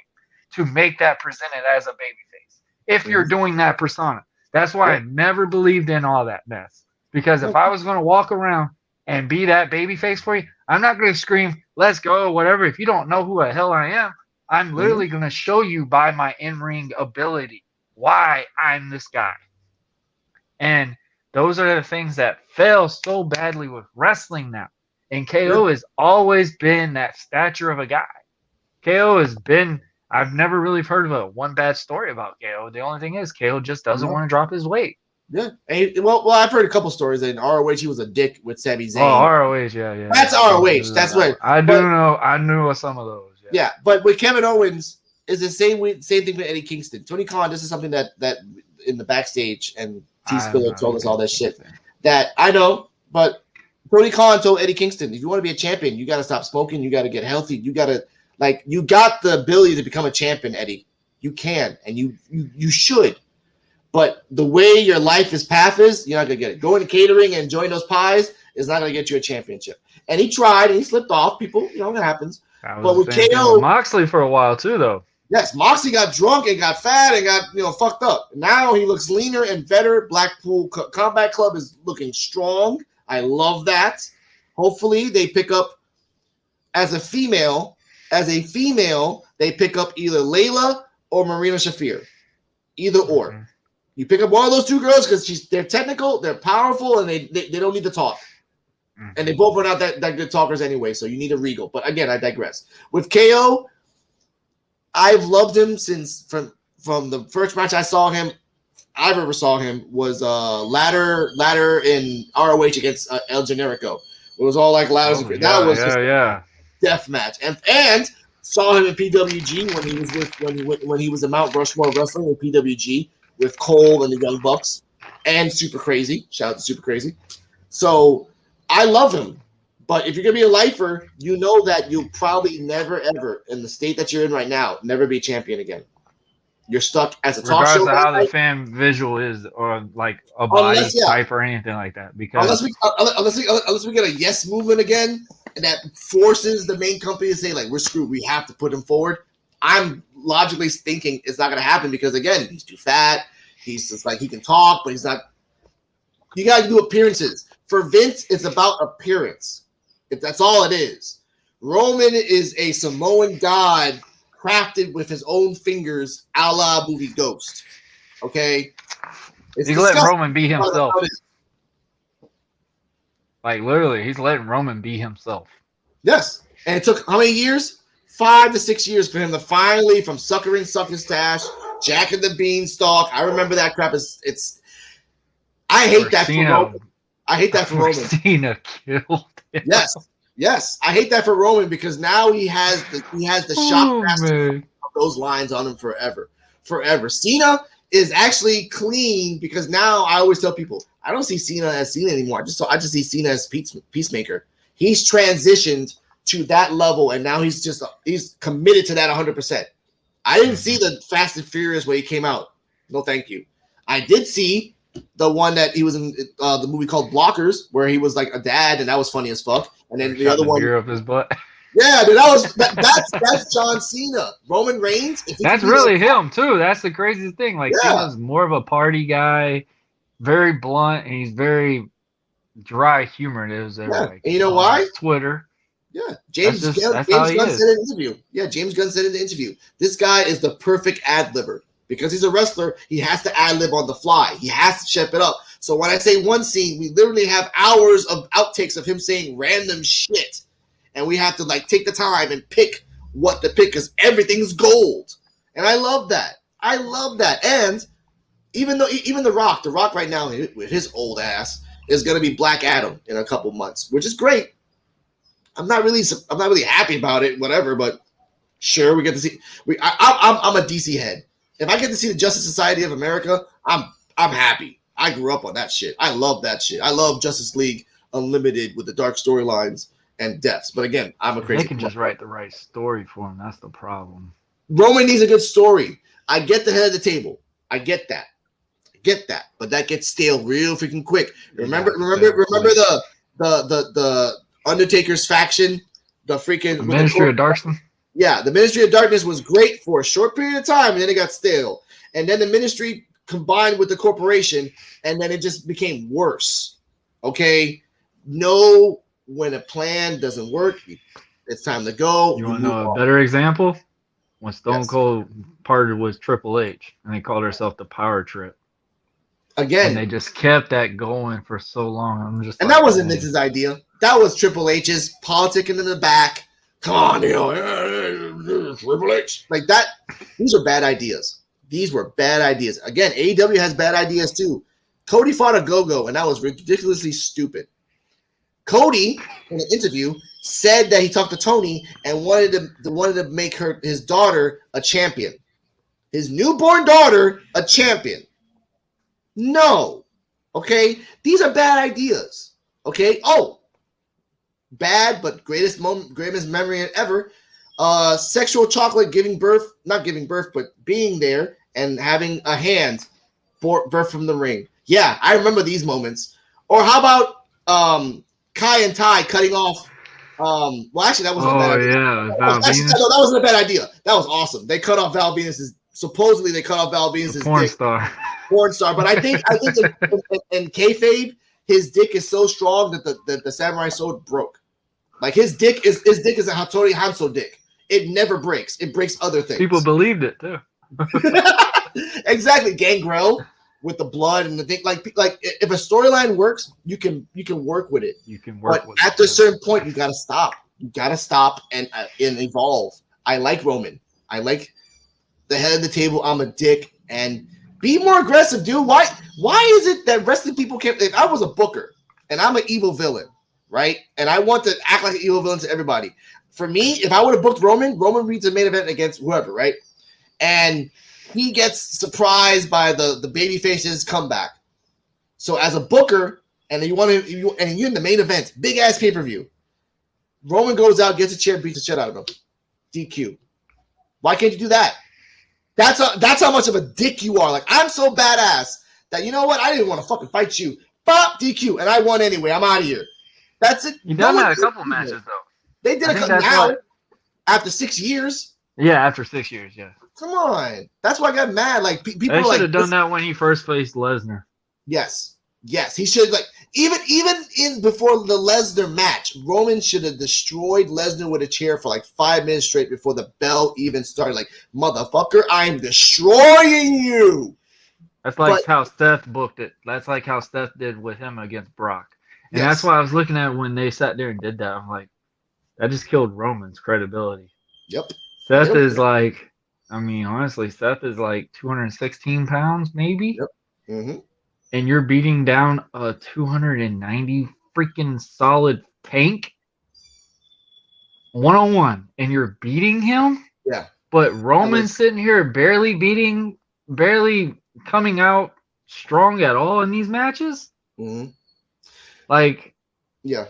to make that presented as a babyface. If you're doing that persona. That's why I never believed in all that mess. Because if I was going to walk around and be that babyface for you, I'm not going to scream, let's go, whatever. If you don't know who the hell I am, I'm literally going to show you by my in-ring ability why I'm this guy. And those are the things that fail so badly with wrestling now. And KO has always been that stature of a guy. KO has been, I've never really heard of one bad story about KO. The only thing is KO just doesn't want to drop his weight. Yeah. And well, I've heard a couple stories that in ROH he was a dick with Sami Zayn. Oh, ROH, yeah. That's ROH. That's what I know. I knew of some of those. Yeah, but with Kevin Owens, is the same thing with Eddie Kingston. Tony Khan, this is something that in the backstage, and T Spiller told us all that shit. That I know, but Tony Khan told Eddie Kingston, if you want to be a champion, you got to stop smoking. You got to get healthy. You got to you got the ability to become a champion, Eddie. You can, and you should. But the way your path is, you're not gonna get it. Going to catering and enjoying those pies is not gonna get you a championship. And he tried, and he slipped off. People, it happens. But with KO, Moxley for a while too, though. Yes, Moxley got drunk and got fat and got fucked up. Now he looks leaner and better. Blackpool Combat Club is looking strong. I love that. Hopefully they pick up as a female. They pick up either Layla or Marina Shafir. Either or. Mm-hmm. You pick up one of those two girls because they're technical, they're powerful, and they don't need to talk. Mm-hmm. And they both are not that good talkers anyway, so you need a Regal. But again, I digress. With KO, I've loved him since from the first match I ever saw him was ladder in ROH against El Generico. It was all like ladders. That was just death match. And saw him in PWG when he was in Mount Rushmore Wrestling with PWG with Cole and the Young Bucks and Super Crazy. Shout out to Super Crazy. So I love him. But if you're going to be a lifer, you know that you'll probably never, ever, in the state that you're in right now, never be champion again. You're stuck as a talk regardless show of how guy. the fan visual is, or like a body type or anything like that. Because unless we get a yes movement again, and that forces the main company to say like we're screwed, we have to put him forward. I'm logically thinking it's not going to happen because again, he's too fat. He's just like he can talk, but he's not. You got to do appearances. For Vince, it's about appearance. If that's all it is. Roman is a Samoan god crafted with his own fingers, a la movie Ghost. Okay? He's letting Roman be himself. Like, literally, he's letting Roman be himself. Yes. And it took how many years? 5 to 6 years for him to finally, from suckering Succotash, Jack and the Beanstalk. I remember that crap. I hate that for Roman. I hate that for Roman. Cena killed him. Yes. I hate that for Roman because now he has the shock master of those lines on him forever. Cena is actually clean because now I always tell people I don't see Cena as Cena anymore. I just see Cena as Peacemaker. He's transitioned to that level and now he's committed to that 100%. I didn't see the Fast and Furious when he came out. No, thank you. I did see the one that he was in the movie called Blockers, where he was like a dad, and that was funny as fuck. And then the other one, beer up his butt. Yeah, dude, that's John Cena. Roman Reigns. That's really him too. That's the craziest thing. Like Cena's more of a party guy, very blunt, and he's very dry humored. Like, and you know why? Twitter. Yeah, James Gunn said in an interview. Yeah, James Gunn said in the interview, this guy is the perfect ad-libber. Because he's a wrestler, he has to ad-lib on the fly. He has to shape it up. So when I say one scene, we literally have hours of outtakes of him saying random shit. And we have to like take the time and pick what to pick because everything's gold. And I love that. And even The Rock right now with his old ass is going to be Black Adam in a couple months, which is great. I'm not really happy about it, whatever, but sure, we get to see. I'm a DC head. If I get to see the Justice Society of America, I'm happy. I grew up on that shit. I love that shit. I love Justice League Unlimited with the dark storylines and deaths. But again, I'm a crazy. They can just write the right story for him. That's the problem. Roman needs a good story. I get the head of the table. I get that. But that gets stale real freaking quick. Remember the Undertaker's faction, the Ministry of Darkness. Yeah, the Ministry of Darkness was great for a short period of time, and then it got stale. And then the Ministry combined with the corporation, and then it just became worse. Okay? Know when a plan doesn't work, it's time to go. You want to know a better example? When Stone Cold parted with Triple H, and they called herself the Power Trip. Again. And they just kept that going for so long. That wasn't Vince's idea. That was Triple H's politicking in the back. Come on, Triple H. Like that. These are bad ideas. These were bad ideas. Again, AEW has bad ideas too. Cody fought a go-go, and that was ridiculously stupid. Cody, in an interview, said that he talked to Tony and wanted to make his daughter a champion. His newborn daughter a champion. No. Okay? These are bad ideas. Okay? Oh. Bad, but greatest memory ever. Sexual chocolate not giving birth, but being there and having a hand birth from the ring. Yeah, I remember these moments. Or how about Kai and Ty cutting off? Well, actually, that wasn't a bad idea. Yeah, that wasn't a bad idea. That was awesome. They cut off Val Venus. Supposedly, they cut off Val Venus' porn star. But I think in kayfabe, his dick is so strong that the samurai sword broke. Like his dick is a Hattori Hanzo dick. It never breaks. It breaks other things. People believed it too. Exactly, Gangrel with the blood and the thing. Like if a storyline works, you can work with it. You can work but with it. At a certain point, you gotta stop. You gotta stop and evolve. I like Roman. I like the head of the table. I'm a dick and be more aggressive, dude. Why is it that wrestling people can't? If I was a booker and I'm an evil villain, right? And I want to act like an evil villain to everybody. For me, if I would have booked Roman reads a main event against whoever, right? And he gets surprised by the babyface's comeback. So as a booker, and you're in the main event, big ass pay-per-view, Roman goes out, gets a chair, beats the shit out of him. DQ. Why can't you do that? That's how much of a dick you are. Like, I'm so badass that, you know what? I didn't want to fucking fight you. Pop, DQ, and I won anyway. I'm out of here. That's it. You done that a couple matches though. They did a couple now after 6 years. Yeah, after 6 years. Yeah. Come on. That's why I got mad. Like people They should like have done that when he first faced Lesnar. Yes. He should even in before the Lesnar match, Roman should have destroyed Lesnar with a chair for like 5 minutes straight before the bell even started. Like, motherfucker, I'm destroying you. That's like how Seth booked it. That's like how Seth did with him against Brock. And that's why I was looking at when they sat there and did that. I'm like, that just killed Roman's credibility. Yep. Seth is like, I mean, honestly, Seth is like 216 pounds, maybe. Yep. Mm-hmm. And you're beating down a 290 freaking solid tank 1-on-1, and you're beating him. Yeah. But Roman's sitting here barely coming out strong at all in these matches. Mm-hmm. Like, yeah.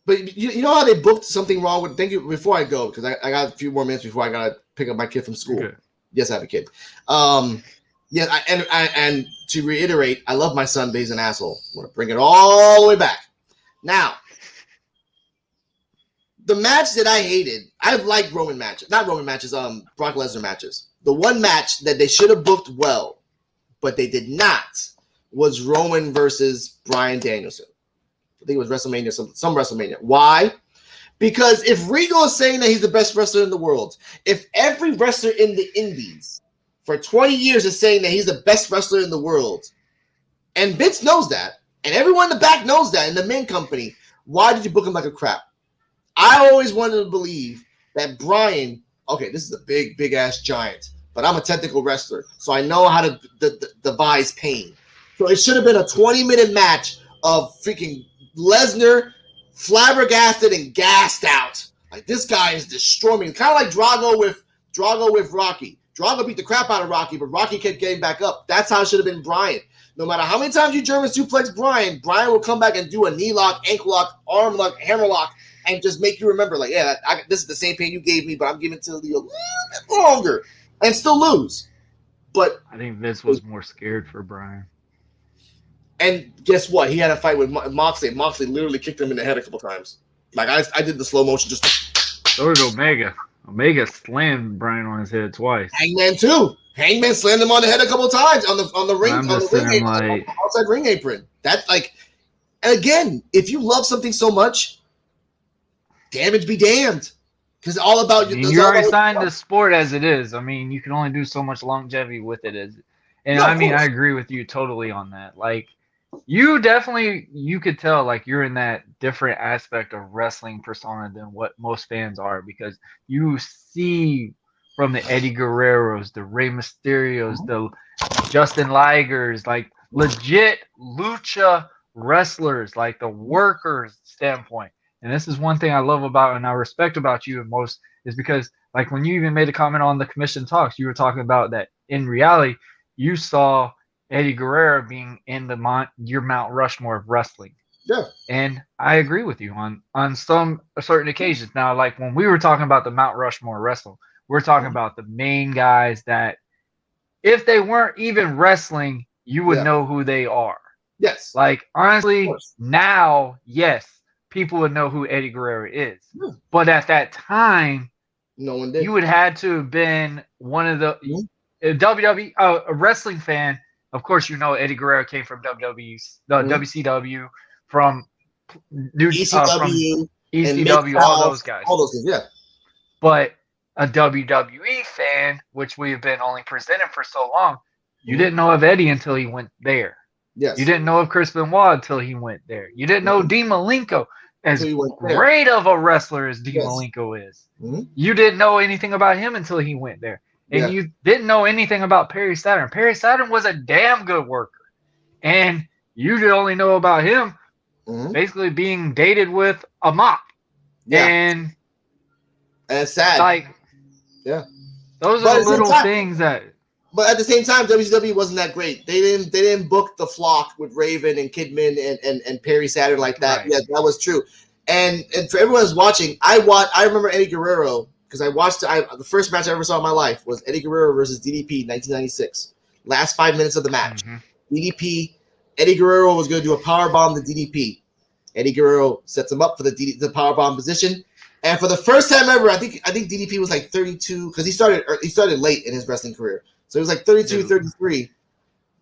But you know how they booked something wrong with? Thank you. Before I go, because I got a few more minutes before I gotta pick up my kid from school. Okay. Yes, I have a kid. Yeah, and to reiterate, I love my son, but he's an asshole. I want to bring it all the way back. Now, the match that I hated, I've liked Brock Lesnar matches. The one match that they should have booked well, but they did not, was Roman versus Bryan Danielson. I think it was WrestleMania, some WrestleMania. Why? Because if Regal is saying that he's the best wrestler in the world, if every wrestler in the Indies for 20 years is saying that he's the best wrestler in the world, and Vince knows that, and everyone in the back knows that in the main company, why did you book him like a crap? I always wanted to believe that Bryan, okay, this is a big ass giant, but I'm a technical wrestler, so I know how to devise pain. So it should have been a 20-minute match of freaking Lesnar flabbergasted and gassed out. Like, this guy is destroying me. Kind of like Drago with Rocky. Drago beat the crap out of Rocky, but Rocky kept getting back up. That's how it should have been Bryan. No matter how many times you German suplex Bryan will come back and do a knee lock, ankle lock, arm lock, hammer lock, and just make you remember, like, yeah, this is the same pain you gave me, but I'm giving it to you a little bit longer and still lose. But I think Vince was more scared for Bryan. And guess what? He had a fight with Moxley. Moxley literally kicked him in the head a couple times. Like, I did the slow motion just. So did Omega. Omega slammed Bryan on his head twice. Hangman too. Hangman slammed him on the head a couple times on the ring, outside ring apron. That's like, and again, if you love something so much, damage be damned. Because all about you. You already signed the sport as it is. I mean, you can only do so much longevity with it and I mean, I agree with you totally on that. Like, you could tell, like, you're in that different aspect of wrestling persona than what most fans are, because you see from the Eddie Guerreros, the Rey Mysterios, the Justin Ligers, like legit lucha wrestlers, like the workers standpoint. And this is one thing I love about and I respect about you and most, is because, like, when you even made a comment on the commission talks, you were talking about that in reality, you saw Eddie Guerrero being in your Mount Rushmore of wrestling. Yeah. And I agree with you on some certain occasions. Now, like when we were talking about the Mount Rushmore wrestling, we're talking about the main guys that if they weren't even wrestling, you would know who they are. Yes. Like, honestly, now, yes, people would know who Eddie Guerrero is. Yeah. But at that time, no one did. You would had to have been one of the WWE, a wrestling fan. Of course, you know Eddie Guerrero came from WCW, from ECW, all those guys. All those things, yeah. But a WWE fan, which we have been only presented for so long, you didn't know of Eddie until he went there. Yes. You didn't know of Chris Benoit until he went there. You didn't know Dean Malenko, as great of a wrestler as Dean Malenko is. Mm-hmm. You didn't know anything about him until he went there. And you didn't know anything about Perry Saturn. Perry Saturn was a damn good worker. And you could only know about him basically being dated with a mop. Yeah. And it's sad. Like, those are the little things that. But at the same time, WCW wasn't that great. They didn't book the flock with Raven and Kidman and Perry Saturn like that. Right. Yeah, that was true. And for everyone who's watching, I remember Eddie Guerrero because I watched the first match I ever saw in my life was Eddie Guerrero versus DDP 1996. Last 5 minutes of the match. Eddie Guerrero was going to do a power bomb to DDP. Eddie Guerrero sets him up for the power bomb position. And for the first time ever, I think DDP was like 32 because he started late in his wrestling career. So he was like 32, 33.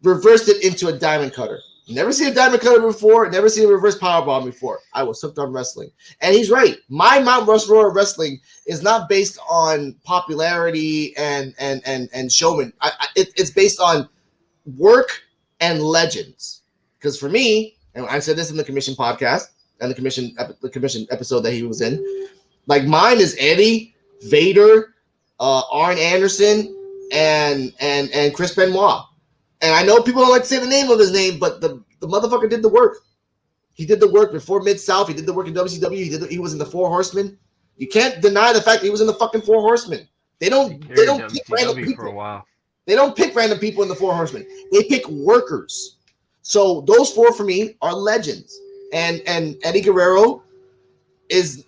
Reversed it into a diamond cutter. Never seen a diamond cutter before. Never seen a reverse powerbomb before. I was hooked on wrestling. And he's right. My Mount Rushmore of wrestling is not based on popularity and showman. It's based on work and legends. Because for me, and I said this in the commission podcast and the commission episode that he was in, like mine is Eddie, Vader, Arn Anderson, and Chris Benoit. And I know people don't like to say the name of his name, but the motherfucker did the work. He did the work before Mid-South. He did the work in WCW. He was in the Four Horsemen. You can't deny the fact that he was in the fucking Four Horsemen. They don't pick random people. For a while. They don't pick random people in the Four Horsemen. They pick workers. So those four for me are legends. And Eddie Guerrero is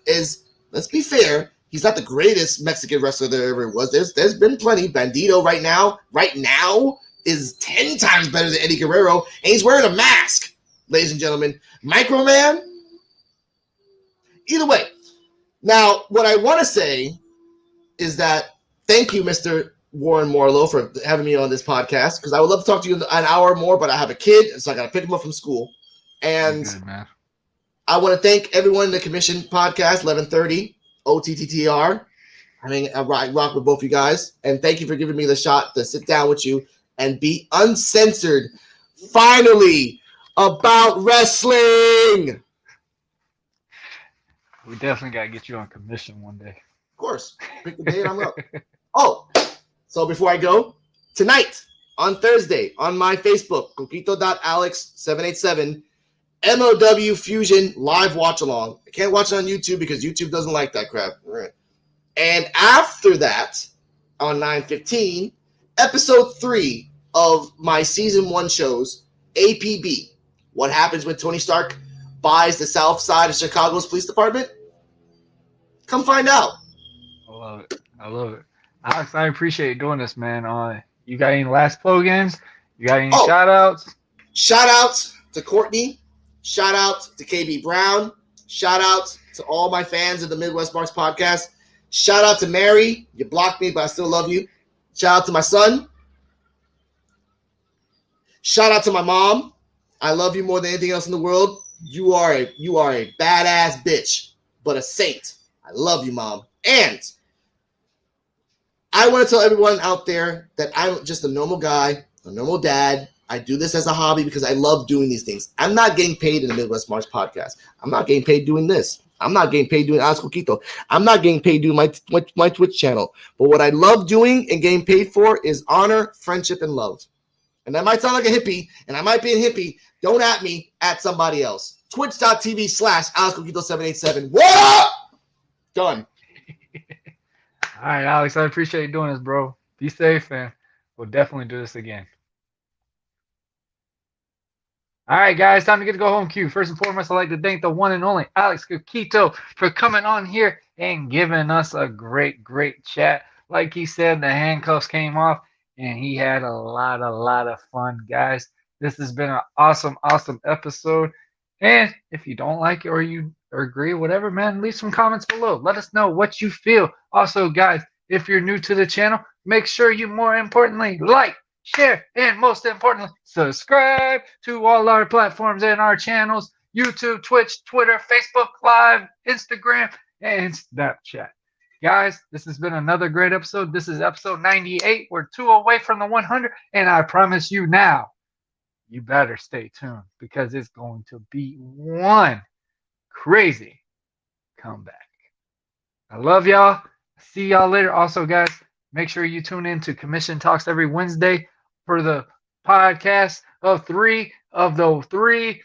let's be fair, he's not the greatest Mexican wrestler there ever was. There's been plenty. Bandito right now is 10 times better than Eddie Guerrero, and he's wearing a mask, ladies and gentlemen. Microman? Either way. Now, what I want to say is that thank you, Mr. Warren Marlowe, for having me on this podcast, because I would love to talk to you an hour more, but I have a kid, so I got to pick him up from school. And good, man. I want to thank everyone in the Commission Podcast, 1130, OTTTR. I mean, I rock with both you guys, and thank you for giving me the shot to sit down with you and be uncensored, finally, about wrestling. We definitely got to get you on commission one day. Of course. Pick the day and I'm up. Oh, so before I go, tonight, on Thursday, on my Facebook, Coquito.Alex787, MOW Fusion live watch-along. I can't watch it on YouTube because YouTube doesn't like that crap. And after that, on 9/15, Episode 3 of my Season 1 shows, APB. What happens when Tony Stark buys the south side of Chicago's police department? Come find out. I love it. Alex, I appreciate you doing this, man. You got any last plugins? You got any shout-outs? Shout-outs to Courtney. Shout-out to KB Brown. Shout-out to all my fans of the Midwest Marks podcast. Shout-out to Mary. You blocked me, but I still love you. Shout out to my son. Shout out to my mom. I love you more than anything else in the world. You are a badass bitch, but a saint. I love you, Mom. And I want to tell everyone out there that I'm just a normal guy, a normal dad. I do this as a hobby because I love doing these things. I'm not getting paid in the Midwest Marks podcast. I'm not getting paid doing this. I'm not getting paid doing Alex Coquito. I'm not getting paid doing my Twitch channel. But what I love doing and getting paid for is honor, friendship, and love. And that might sound like a hippie, and I might be a hippie. Don't at me, at somebody else. Twitch.tv/AlexCoquito787. What? Done. All right, Alex, I appreciate you doing this, bro. Be safe, and we'll definitely do this again. All right, guys, time to get to go home cue. First and foremost, I'd like to thank the one and only Alex Coquito for coming on here and giving us a great, great chat. Like he said, the handcuffs came off, and he had a lot of fun, guys. This has been an awesome, awesome episode. And if you don't like it or you agree, whatever, man, leave some comments below. Let us know what you feel. Also, guys, if you're new to the channel, make sure you, more importantly, like, share, and most importantly, subscribe to all our platforms and our channels: YouTube, Twitch, Twitter, Facebook Live, Instagram, and Snapchat. Guys, this has been another great episode. This is episode 98. We're 2 away from the 100, and I promise you now, you better stay tuned because it's going to be one crazy comeback. I love y'all. See y'all later. Also, guys, make sure you tune in to Commission Talks every Wednesday for the podcast of three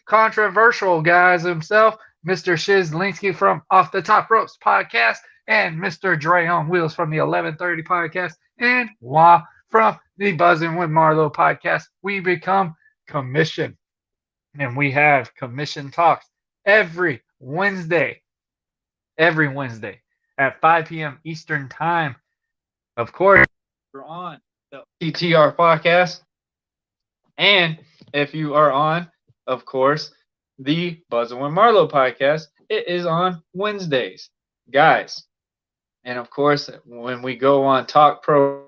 controversial guys himself, Mr. Shiz Linsky from Off the Top Ropes podcast, and Mr. Dre on Wheels from the 1130 podcast, and Wah from the Buzzing With Marlowe podcast. We become Commission, and we have Commission Talks every Wednesday. at 5 p.m. Eastern Time. Of course, we're on the TTR podcast. And if you are on, of course, the Buzzing with Marlowe podcast, it is on Wednesdays. Guys, and of course, when we go on Talk Pro